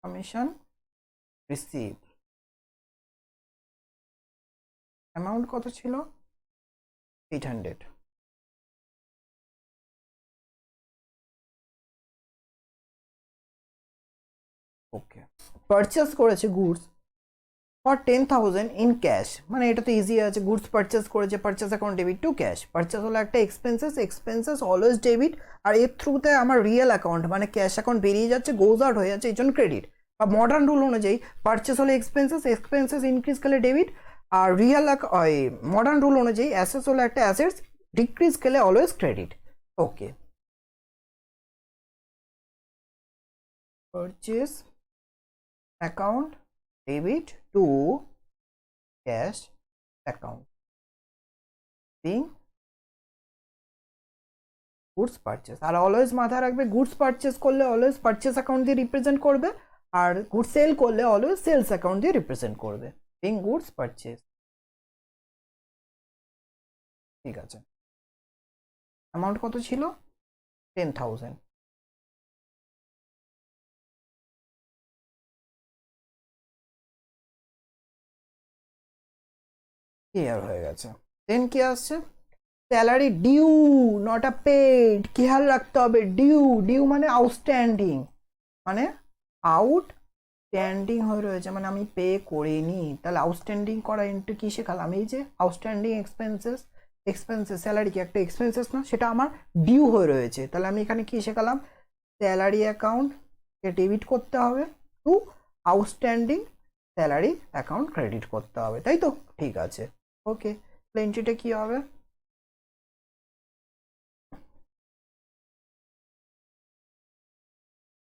commission receive. Amount কত ছিল? 800। ওকে, পারচেস করেছে গুডস ফর 10,000 ইন ক্যাশ। মানে এটা তো ইজি আছে, গুডস পারচেস করেছে, purchase account debit to cash. Purchase হলো একটা এক্সপেন্সেস অলওয়েজ ডেবিট। আর এর থ্রুতে আমার রিয়েল অ্যাকাউন্ট মানে ক্যাশ অ্যাকাউন্ট বেরিয়ে যাচ্ছে, গোজ আউট হয়ে যাচ্ছে, এই জন্য ক্রেডিট। বা মডার্ন রুল অনুযায়ী পারচেস হলে এক্সপেন্সেস ইনক্রিজ করলে ডেবিট। আর রিয়েল মডার্ন রুল অনুযায়ী অ্যাসেটস হলো একটা অ্যাসেটস, ডিক্রিজ করলে always credit. Okay, purchase account debit to cash account being goods purchase. আর অলওয়েজ মাথায় রাখবে, গুডস পারচেস করলে অলওয়েজ পারচেস অ্যাকাউন্ট দিয়ে রিপ্রেজেন্ট করবে, আর গুডস সেল করলে অলওয়েজ সেলস অ্যাকাউন্ট দিয়ে রিপ্রেজেন্ট করবে, বিং গুডস পারচেস। ঠিক আছে, অ্যামাউন্ট কত ছিল? 10,000। ক্লিয়ার হয়ে গেছে। দেন কি আসছে? Salary due, not a paid. খেয়াল রাখতে হবে, ডিউ, ডিউ মানে আউটস্ট্যান্ডিং, মানে আউটস্ট্যান্ডিং হয়ে রয়েছে, মানে আমি পে করিনি। তাহলে আউটস্ট্যান্ডিং করা এন্ট্রি কি শেখালাম? এই যে আউটস্ট্যান্ডিং এক্সপেন্সেস, এক্সপেন্সেস স্যালারি কি একটা এক্সপেন্সেস না, সেটা আমার ডিউ হয়ে রয়েছে। তাহলে আমি এখানে কি শেখালাম? স্যালারি অ্যাকাউন্টকে ডেবিট করতে হবে, to outstanding salary account credit করতে হবে, তাই তো? ঠিক আছে, ওকে। এন্ট্রিটা কি হবে?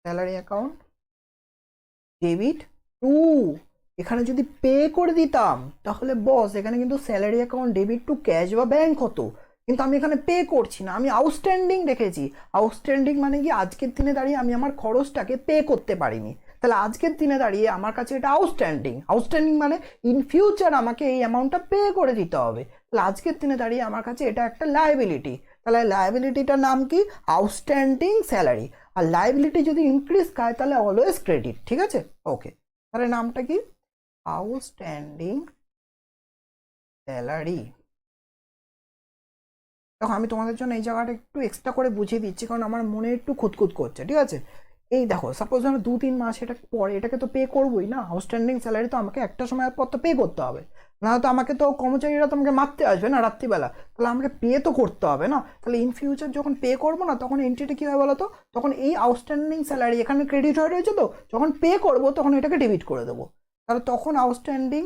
স্যালারি অ্যাকাউন্ট ডেবিট টু, এখানে যদি পে করে দিতাম তাহলে বস এখানে কিন্তু salary account debit to cash বা ব্যাংক হতো, কিন্তু আমি এখানে পে করছি না, আমি আউটস্ট্যান্ডিং রেখেছি। আউটস্ট্যান্ডিং মানে কি আজকের দিনে দাঁড়িয়ে আমি আমার খরচটাকে পে করতে পারিনি, তাহলে আজকের দিনে দাঁড়িয়ে আমার কাছে এটা আউটস্ট্যান্ডিং। আউটস্ট্যান্ডিং মানে ইন ফিউচার আমাকে এই অ্যামাউন্টটা পে করে দিতে হবে, তাহলে আজকের দিনে দাঁড়িয়ে আমার কাছে এটা একটা লায়াবিলিটি। তাহলে লায়াবিলিটিটার নাম কি? Outstanding salary. আর লায়াবিলিটি যদি ইনক্রিজ খায় তাহলে অলওয়েজ ক্রেডিট, ঠিক আছে? ওকে, তাহলে নামটা কি? Outstanding salary. দেখো আমি তোমাদের জন্য এই জায়গাটা একটু এক্সট্রা করে বুঝিয়ে দিচ্ছি, কারণ আমার মনে একটু খুঁতখুত করছে, ঠিক আছে? এই দেখো, সাপোজ ধরো 2-3 মাস এটা পরে এটাকে তো পে করবোই না, আউটস্ট্যান্ডিং স্যালারি তো আমাকে একটা সময় পর তো পে করতে হবে, না তো আমাকে তো কর্মচারীরা তো আমাকে মারতে আসবে না রাত্রিবেলা, তাহলে আমাকে পে তো করতে হবে না। তাহলে ইন ফিউচার যখন পে করবো না, তখন এন্ট্রিটা কী হয় বলো তো? তখন এই আউটস্ট্যান্ডিং স্যালারি এখানে ক্রেডিট হয়ে রয়েছে, তো যখন পে করবো তখন এটাকে ডেবিট করে দেবো, তাহলে তখন আউটস্ট্যান্ডিং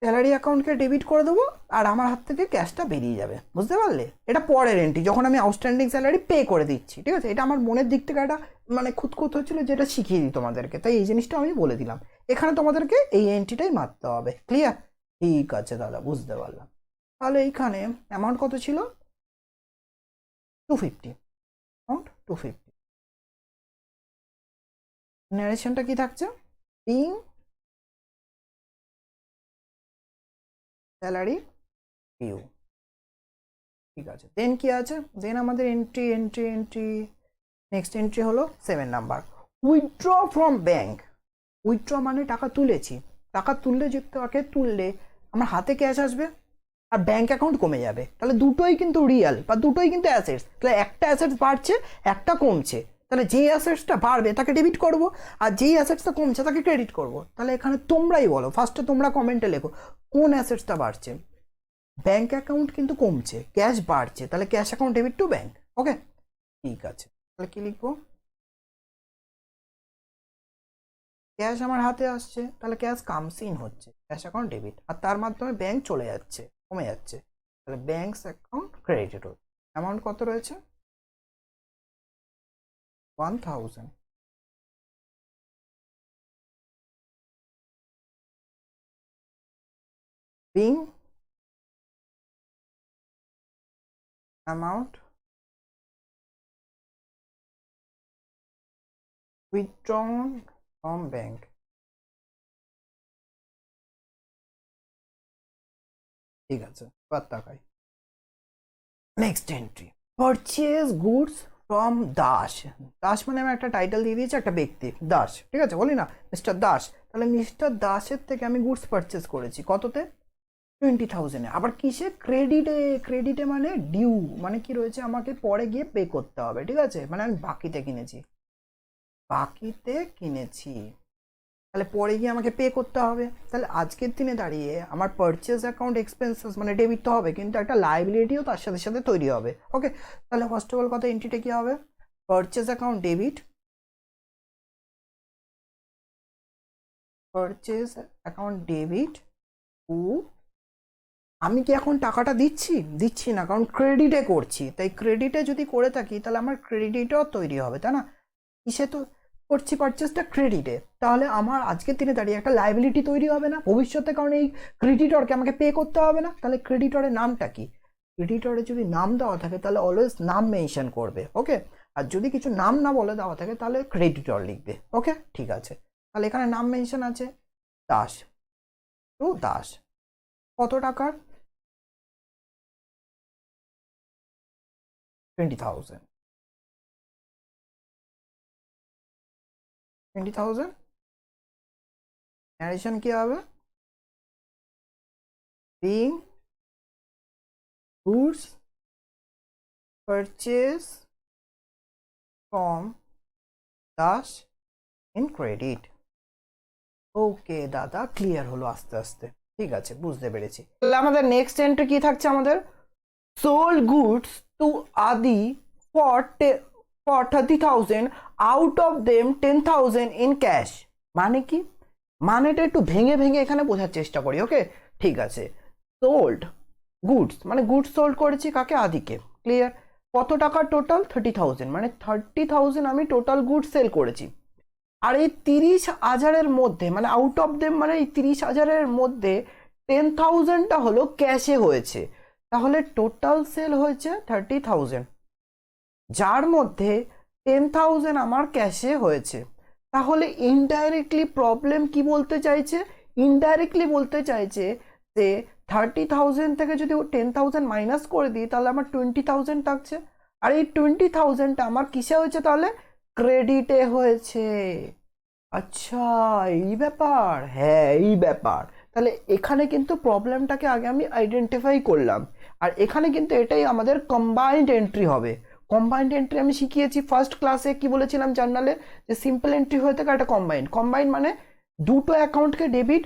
স্যালারি অ্যাকাউন্টকে ডেবিট করে দেবো, আর আমার হাত থেকে ক্যাশটা বেরিয়ে যাবে, বুঝতে পারলে? এটা পরের এন্ট্রি, যখন আমি আউটস্ট্যান্ডিং স্যালারি পে করে দিচ্ছি, ঠিক আছে? এটা আমার মনের দিক থেকে একটা মানে খুঁতখুত হচ্ছিলো, যেটা শিখিয়ে দিই তোমাদেরকে, তাই এই জিনিসটা আমি বলে দিলাম। এখানে তোমাদেরকে এই এন্ট্রিটাই মারতে হবে, ক্লিয়ার? ঠিক আছে দাদা, বুঝতে পারলাম। তাহলে এইখানে অ্যামাউন্ট কত ছিল? 250, অ্যামাউন্ট 250। ন্যারেশনটা কি থাকছে? বিং স্যালারি ডিউ, ঠিক আছে। দেন কি আছে? দেন আমাদের entry entry entry, next entry হলো 7 number, withdraw from bank. Withdraw মানে টাকা তুলেছি, টাকা তুললে যে তাকে তুললে আমার হাতে ক্যাশ আসবে আর ব্যাংক অ্যাকাউন্ট কমে যাবে, তাহলে দুটোই কিন্তু রিয়াল বা দুটোই কিন্তু অ্যাসেটস, তাহলে একটা অ্যাসেটস বাড়ছে একটা কমছে, তাহলে যেই অ্যাসেটসটা বাড়বে তাকে ডেবিট করব, আর যেই অ্যাসেটসটা কমছে তাকে ক্রেডিট করব। তাহলে এখানে তোমরাই বলো, ফার্স্টে তোমরা কমেন্টে লেখো কোন অ্যাসেটসটা বাড়ছে। ব্যাংক অ্যাকাউন্ট কিন্তু কমছে, ক্যাশ বাড়ছে, তাহলে cash account debit to bank. Okay, ঠিক আছে, তাহলে কি লিখবো? ক্যাশ আমার হাতে আসছে, তাহলে ক্যাশ কামস ইন হচ্ছে, ক্যাশ অ্যাকাউন্ট ডেবিট, আর তার মাধ্যমে ব্যাংক চলে যাচ্ছে, কমে যাচ্ছে, তাহলে ব্যাংকস অ্যাকাউন্ট ক্রেডিট হচ্ছে। অ্যামাউন্ট কত রয়েছে? 1000। Being amount withdrawn from bank, ঠিক আছে, এবার তাকাই। Next entry, purchase goods from Das. Das মানে আমি একটা টাইটেল দিয়ে দিয়েছি, একটা ব্যক্তি দাস, ঠিক আছে, বলি না মিস্টার দাস, তাহলে মিস্টার দাসের থেকে আমি গুডস পারচেজ করেছি কততে? 20,000-এ। আবার কিসে? ক্রেডিটে। ক্রেডিটে মানে ডিউ, মানে কি রয়েছে, আমাকে পরে গিয়ে পে করতে হবে, ঠিক আছে? মানে আমি বাকিতে কিনেছি, বাকিতে কিনেছি, তাহলে পরে গিয়ে আমাকে পে করতে হবে। তাহলে আজকের দিনে দাঁড়িয়ে আমার পারচেজ অ্যাকাউন্ট এক্সপেন্সেস মানে ডেবিট তো হবে, কিন্তু একটা লাইবিলিটিও তার সাথে সাথে তৈরি হবে। ওকে, তাহলে ফার্স্ট অফ অল কথা এন্ট্রিটা কি হবে? Purchase account debit, purchase account debit two, আমি কি এখন টাকাটা দিচ্ছি? দিচ্ছি না, কারণ ক্রেডিটে করছি, তাই ক্রেডিটে যদি করে থাকি তাহলে আমার ক্রেডিটও তৈরি হবে, তাই না? কিসে তো করছি পারচেসটা? ক্রেডিটে, তাহলে আমার আজকের দিনে দাঁড়িয়ে একটা লাইবিলিটি তৈরি হবে না ভবিষ্যতে, কারণ এই ক্রেডিটরকে আমাকে পে করতে হবে না। তাহলে ক্রেডিটরের নামটা কি? ক্রেডিটরে যদি নাম দেওয়া থাকে তাহলে অলওয়েজ নাম মেনশন করবে, ওকে? আর যদি কিছু নাম না বলে দেওয়া থাকে তাহলে ক্রেডিটর লিখবে, ওকে? ঠিক আছে, তাহলে এখানে নাম মেনশন আছে দাস, টু দাস, কত টাকার? 20,000 20,000 narration কি হবে being goods purchase from dash in credit ওকে দাদা ক্লিয়ার হলো আস্তে আস্তে ঠিক আছে বুঝতে পেরেছি তাহলে আমাদের নেক্সট এন্ট্রি কি থাকছে আমাদের sold goods to Adi for 30,000 out of them 10,000 in cash মানে কি মানেটা একটু ভেঙে ভেঙে এখানে বোঝার চেষ্টা করি ওকে ঠিক আছে সোল্ড গুডস মানে গুডস সোল্ড করেছি কাকে আদিকে ক্লিয়ার কত টাকা টোটাল 30,000 মানে 30,000 আমি টোটাল গুডস সেল করেছি আর এই 30,000-এর মধ্যে মানে আউট অফ দেম মানে এই 30,000-এর মধ্যে 10,000টা হলো ক্যাশে হয়েছে তাহলে টোটাল সেল হয়েছে 30,000 যার মধ্যে 10,000 আমার ক্যাশে হয়েছে তাহলে ইনডাইরেক্টলি প্রবলেম কি বলতে চাইছে ইনডাইরেক্টলি বলতে চাইছে যে 30,000 থেকে যদি 10,000 মাইনাস করে দিই তাহলে আমার 20,000 থাকছে আর এই 20,000টা আমার কিসে হয়েছে তাহলে ক্রেডিটে হয়েছে আচ্ছা এই ব্যাপার হ্যাঁ এই ব্যাপার তাহলে এখানে কিন্তু প্রবলেমটাকে আগে আমি আইডেন্টিফাই করলাম আর এখানে কিন্তু এটাই আমাদের কম্বাইন্ড এন্ট্রি হবে কম্বাইন্ড এন্ট্রি আমি শিখিয়েছি ফার্স্ট ক্লাসে কি বলেছিলাম জার্নালে যে সিম্পল এন্ট্রি হয়ে থাকে একটা কম্বাইন্ড মানে দুটো অ্যাকাউন্টকে ডেবিট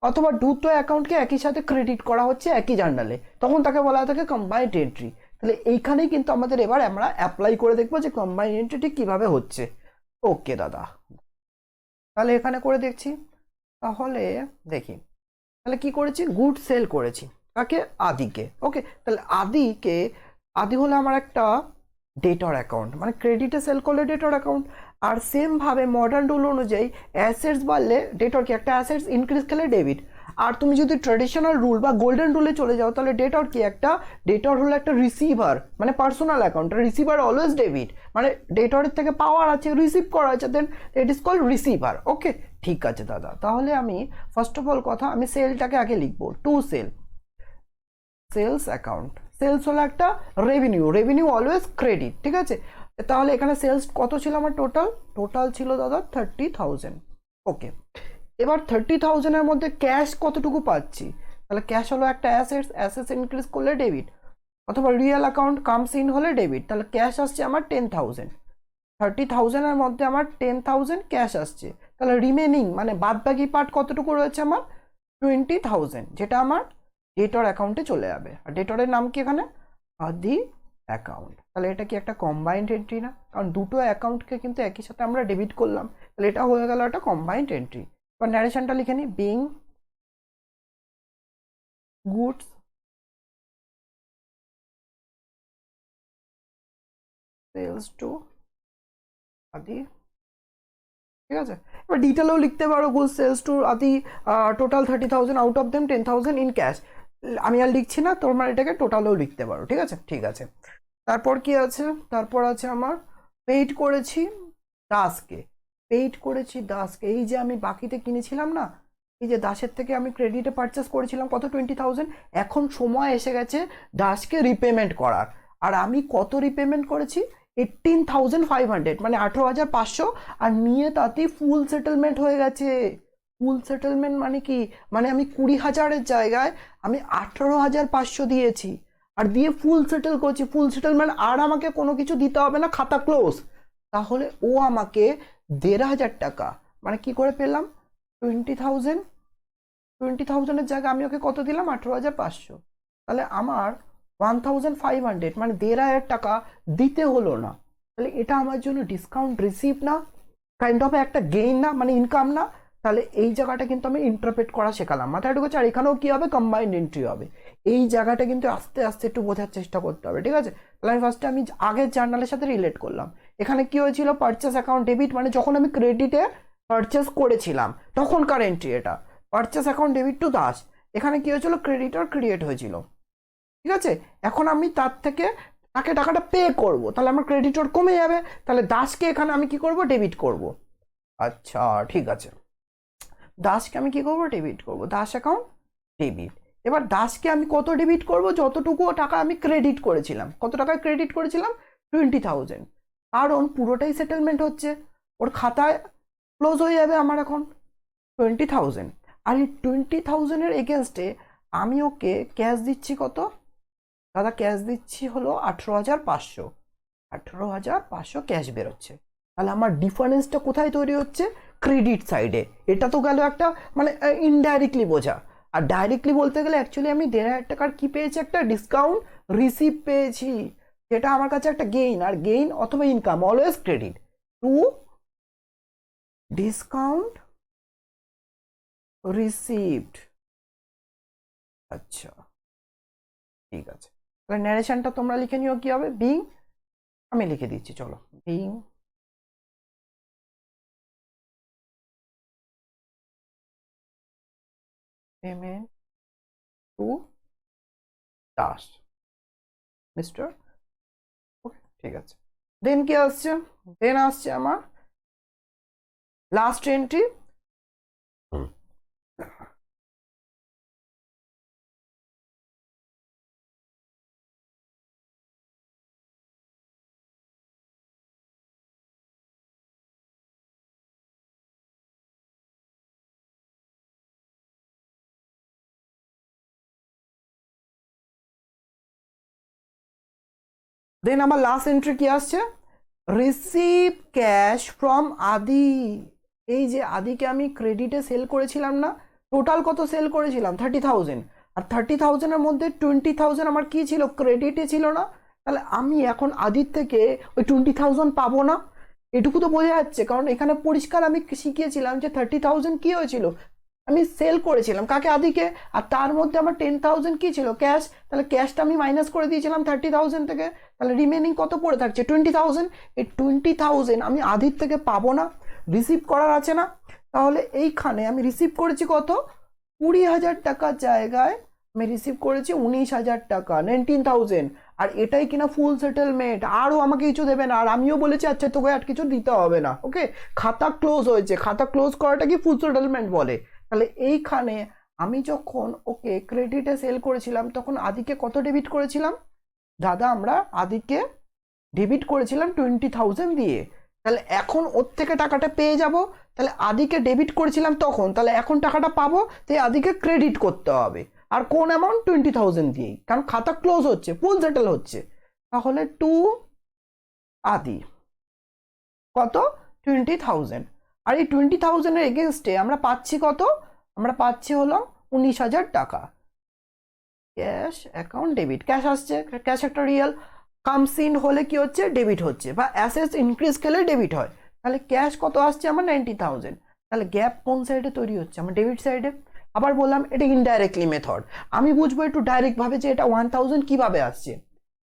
অথবা দুটো অ্যাকাউন্টকে একই সাথে ক্রেডিট করা হচ্ছে একই জার্নালে তখন তাকে বলা হয় থাকে কম্বাইন্ড এন্ট্রি তাহলে এইখানেই কিন্তু আমাদের এবার আমরা অ্যাপ্লাই করে দেখবো যে কম্বাইন্ড এন্ট্রিটি কিভাবে হচ্ছে ওকে দাদা তাহলে এখানে করে দেখছি তাহলে দেখি তাহলে কি করেছি গুড সেল করেছি কাকে আদিকে ওকে তাহলে আদি হলো আমার একটা ডেটর অ্যাকাউন্ট মানে ক্রেডিটে সেল করলে ডেটর অ্যাকাউন্ট আর সেম ভাবে মডার্ন রুল অনুযায়ী অ্যাসেটস বাড়লে ডেটর কি একটা অ্যাসেটস ইনক্রিজ খেলে ডেবিট আর তুমি যদি ট্র্যাডিশনাল রুল বা গোল্ডেন রুলে চলে যাও তাহলে ডেটর কি একটা ডেটর হলো একটা রিসিভার মানে personal account receiver always debit মানে ডেটরের থেকে পাওয়ার আছে রিসিভ করা আছে দেন ইট ইজ কল্ড রিসিভার ওকে ঠিক আছে দাদা তাহলে আমি ফার্স্ট অফ অল কথা আমি সেলটাকে আগে লিখবো টু সেলস অ্যাকাউন্ট সেলস হলো একটা রেভিনিউ অলওয়েজ ক্রেডিট ঠিক আছে তাহলে এখানে সেলস কত ছিল আমার টোটাল ছিল দাদা 30,000 ওকে এবার 30,000-এর মধ্যে ক্যাশ কতটুকু পাচ্ছি তাহলে ক্যাশ হলো একটা অ্যাসেটস ইনক্রিজ করলে ডেবিট অথবা রিয়েল অ্যাকাউন্ট কামস ইন হলে ডেবিট তাহলে ক্যাশ আসছে আমার 10,000 30,000-এর মধ্যে আমার 10,000 ক্যাশ আসছে তাহলে রিমেনিং মানে বাদবাকি পার্ট কতটুকু রয়েছে আমার 20,000 যেটা আমার ডেটর অ্যাকাউন্টে চলে যাবে আর ডেটরের নাম কি এখানে আদি অ্যাকাউন্ট তাহলে এটা কি একটা কম্বাইন্ড এন্ট্রি না কারণ দুটো অ্যাকাউন্টকে কিন্তু একই সাথে আমরা ডেবিট করলাম তাহলে এটা হয়ে গেল একটা কম্বাইন্ড এন্ট্রি এবার ন্যারেশনটা লিখে নিই বিং গুডস সেলস টু আদি ঠিক আছে এবার ডিটেলেও লিখতে পারো গুডস সেলস টু আদি total 30,000 out of them 10,000 in cash আমি আর লিখছি না তোমরা এটাকে টোটালেও লিখতে পারো ঠিক আছে তারপর কি আছে তারপর আছে আমার পেইড করেছি দাসকে এই যে আমি বাকিতে কিনেছিলাম না এই যে দাসের থেকে আমি ক্রেডিটে পারচেস করেছিলাম কত 20,000 এখন সময় এসে গেছে দাসকে রিপেমেন্ট করার আর আমি কত রিপেমেন্ট করেছি 18,500 মানে 18,500 আর নিয়ে তাতেই ফুল সেটেলমেন্ট হয়ে গেছে ফুল সেটেলমেন্ট মানে কি মানে আমি 20,000-এর জায়গায় আমি 18,500 দিয়েছি আর দিয়ে ফুল সেটেল করছি ফুল সেটেলমেন্ট আর আমাকে কোনো কিছু দিতে হবে না খাতা ক্লোজ তাহলে ও আমাকে 1,500 টাকা মানে কি করে পেলাম 20,000-এর জায়গায় আমি ওকে কত দিলাম 18,500 তাহলে আমার 1,500 মানে 1,500 টাকা দিতে হলো না তাহলে এটা আমার জন্য ডিসকাউন্ট রিসিভ না কাইন্ড অফ একটা গেইন না মানে ইনকাম না তাহলে এই জায়গাটা কিন্তু আমি ইন্টারপ্রেট করা শেখালাম মাথায় ঢুকেছে আর এখানেও কি হবে কম্বাইন্ড এন্ট্রি হবে এই জায়গাটা কিন্তু আস্তে আস্তে একটু বোঝার চেষ্টা করতে হবে ঠিক আছে তাহলে আমি ফার্স্টে আমি আগের জার্নালের সাথে রিলেট করলাম এখানে কি হয়েছিল পারচেস অ্যাকাউন্ট ডেবিট মানে যখন আমি ক্রেডিটে পারচেস করেছিলাম তখনকার এন্ট্রি এটা purchase account debit two Das এখানে কি হয়েছিল ক্রেডিটর ক্রিয়েট হয়েছিল ঠিক আছে এখন আমি তার থেকে তাকে টাকাটা পে করব তাহলে আমার ক্রেডিটর কমে যাবে তাহলে দাসকে এখানে আমি কি করব ডেবিট করব আচ্ছা ঠিক আছে দাসকে আমি কি করব ডেবিট করব দাস অ্যাকাউন্ট ডেবিট এবার দাসকে আমি কত ডেবিট করব যতটুকু টাকা আমি ক্রেডিট করেছিলাম কত টাকা ক্রেডিট করেছিলাম 20,000, কারণ পুরোটাই সেটেলমেন্ট হচ্ছে, ওর খাতায় ক্লোজ হয়ে যাবে আমার এখন 20,000। আর এই 20,000-এর এগেনস্টে আমি ওকে ক্যাশ দিচ্ছি কত দাদা? ক্যাশ দিচ্ছি হলো 18,500, 18,500 ক্যাশ বেরোচ্ছে। তাহলে আমার ডিফারেন্সটা কোথায় তৈরি হচ্ছে? ক্রেডিট সাইডে। এটা তো গেল একটা মানে ইনডাইরেক্টলি বোঝা। আর ডাইরেক্টলি বলতে গেলে অ্যাকচুয়ালি আমি 1,500 টাকার কি পেয়েছি? একটা ডিসকাউন্ট রিসিভ পেয়েছি, যেটা আমার কাছে একটা গেইন। আর গেইন অথবা income always credit to discount received. আচ্ছা ঠিক আছে, তাহলে ন্যারেশনটা তোমরা লিখে নিও কি হবে? বিং, আমি লিখে দিচ্ছি, চলো, being payment to Das mister. Okay ঠিক আছে। দেন কি আসছে? দেন আসছে আমার লাস্ট এন্ট্রি। দেন আমার লাস্ট এন্ট্রি কি আসছে? রিসিভ ক্যাশ ফ্রম আদি। এই যে আদিকে আমি ক্রেডিটে সেল করেছিলাম না, টোটাল কত সেল করেছিলাম? 30,000। আর 30,000-এর মধ্যে 20,000 আমার কি ছিল? ক্রেডিটে ছিল না। তাহলে আমি এখন আদির থেকে ওই 20,000 পাবো না? এটুকু তো বোঝা যাচ্ছে, কারণ এখানে পরিষ্কার আমি শিখিয়েছিলাম যে 30,000 কি হয়েছিল? আমি সেল করেছিলাম কাকে? আদিকে। আর তার মধ্যে আমার 10,000 কি ছিল? ক্যাশ। তাহলে ক্যাশটা আমি মাইনাস করে দিয়েছিলাম 30,000 থেকে। তাহলে রিমেনিং কত পড়ে থাকছে? 20,000। এই 20,000 আমি আদির থেকে পাবো না, রিসিভ করার আছে না। তাহলে এইখানে আমি রিসিভ করেছি কত? 20,000 টাকার জায়গায় আমি রিসিভ করেছি 19,000 টাকা, 19,000। আর এটাই কিনা ফুল সেটেলমেন্ট, আরও আমাকে কিছু দেবে না। আর আমিও বলেছি আচ্ছা তোকে আর কিছু দিতে হবে না, ওকে, খাতা ক্লোজ হয়েছে। খাতা ক্লোজ করাটা কি ফুল সেটেলমেন্ট বলে। তাহলে এইখানে আমি যখন ওকে ক্রেডিটে সেল করেছিলাম তখন আদিকে কত ডেবিট করেছিলাম দাদা? আমরা আদিকে ডেবিট করেছিলাম 20,000 দিয়ে। তাহলে এখন ওর থেকে টাকাটা পেয়ে যাব। তাহলে আদিকে ডেবিট করেছিলাম তখন, তাহলে এখন টাকাটা পাবো, তাই আদিকে ক্রেডিট করতে হবে। আর কোন অ্যামাউন্ট? 20,000 দিয়েই, কারণ খাতা ক্লোজ হচ্ছে, ফুল সেটেল হচ্ছে। তাহলে টু আদি কত? 20,000। আর এই 20,000-এর এগেনস্টে আমরা পাচ্ছি কত? আমরা পাচ্ছি হলো 19,000 টাকা। ক্যাশ অ্যাকাউন্ট ডেবিট, ক্যাশ আসছে, ক্যাশ একটা রিয়েল। কামস ইন হলে কি হচ্ছে? ডেবিট হচ্ছে, বা অ্যাসেটস ইনক্রিজ খেলে ডেবিট হয়। তাহলে ক্যাশ কত আসছে আমার? 90,000। তাহলে গ্যাপ কোন সাইডে তৈরি হচ্ছে? আমার ডেবিট সাইডে। আবার বললাম এটা ইনডাইরেক্টলি মেথড, আমি বুঝবো একটু ডাইরেক্ট ভাবে যে এটা 1,000 কিভাবে আসছে।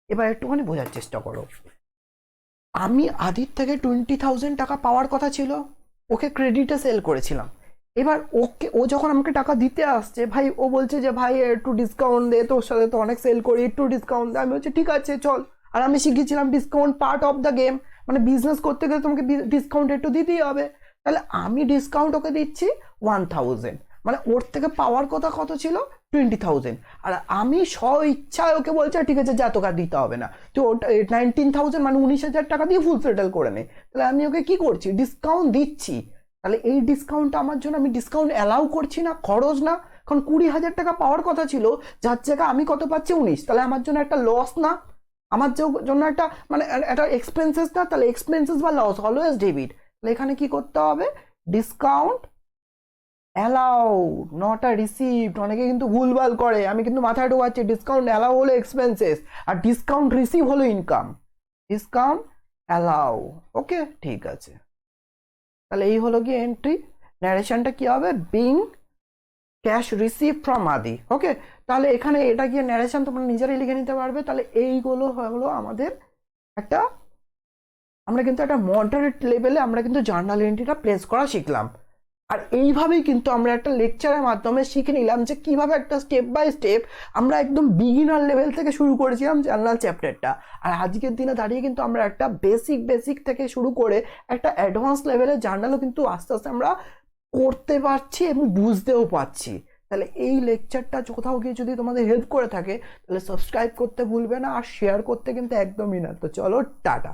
এবার একটুখানি বোঝার চেষ্টা করো। আমি আদির থেকে 20,000 টাকা পাওয়ার কথা ছিল, ওকে ক্রেডিটে সেল করেছিলাম। এবার ওকে, ও যখন আমাকে টাকা দিতে আসছে, ভাই ও বলছে যে ভাই একটু ডিসকাউন্ট দে, তোর সাথে তো অনেক সেল করি, একটু ডিসকাউন্ট দে। আমি বলছি ঠিক আছে চল। আর আমি শিখেছিলাম discount part of the game, মানে বিজনেস করতে গেলে তোমাকে ডিসকাউন্ট একটু দিতেই হবে। তাহলে আমি ডিসকাউন্ট ওকে দিচ্ছি 1,000, মানে ওর থেকে পাওয়ার কথা কত ছিল? 20,000। আর আমি স্ব ইচ্ছায় ওকে বলছি ঠিক আছে যা, তোকে আর দিতে হবে না, তো ওটা 19,000 মানে 19,000 টাকা দিয়ে ফুল সেটেল করে নে। তাহলে আমি ওকে কি করছি? ডিসকাউন্ট দিচ্ছি। তাহলে এই ডিসকাউন্টটা আমার জন্য, আমি ডিসকাউন্ট অ্যালাউ করছি না, খরচ না। কারণ 20,000 টাকা পাওয়ার কথা ছিল, যার জায়গায় আমি কত পাচ্ছি? 19। তাহলে আমার জন্য একটা লস না? আমার জন্য একটা মানে একটা এক্সপেন্সেস না? তাহলে এক্সপেন্সেস বা লস অলওয়েজ ডেবিট। তাহলে এখানে কি করতে হবে? Discount allow not a received. অনেকে কিন্তু ভুলভাল করে, আমি কিন্তু মাথায় ঢোকাচ্ছি। ডিসকাউন্ট অ্যালাউ হলো এক্সপেন্সেস, আর ডিসকাউন্ট রিসিভ হলো ইনকাম। ডিসকাউন্ট অ্যালাউ, ওকে ঠিক আছে। তাহলে এই হলো কি এন্ট্রি। ন্যারেশনটা কি হবে? বিং ক্যাশ রিসিভ ফ্রম আদি, ওকে। তাহলে এখানে এটা গিয়ে ন্যারেশন তোমরা নিজেরাই লিখে নিতে পারবে। তাহলে এইগুলো হলো আমাদের একটা, আমরা কিন্তু একটা মডারেট লেভেলে আমরা কিন্তু জার্নাল এন্ট্রিটা প্লেস করা শিখলাম। আর এইভাবেই কিন্তু আমরা একটা লেকচারের মাধ্যমে শিখে নিলাম যে কিভাবে একটা স্টেপ বাই স্টেপ আমরা একদম বিগিনার লেভেল থেকে শুরু করেছিলাম জার্নাল চ্যাপ্টারটা। আর আজকের দিনে দাঁড়িয়ে কিন্তু আমরা একটা বেসিক থেকে শুরু করে একটা অ্যাডভান্স লেভেলের জার্নালও কিন্তু আস্তে আস্তে আমরা করতে পারছি এবং বুঝতেও পারছি। তাহলে এই লেকচারটা কোথাও গিয়ে যদি তোমাদের হেল্প করে থাকে তাহলে সাবস্ক্রাইব করতে ভুলবে না, আর শেয়ার করতে কিন্তু একদমই না। তো চলো টাটা।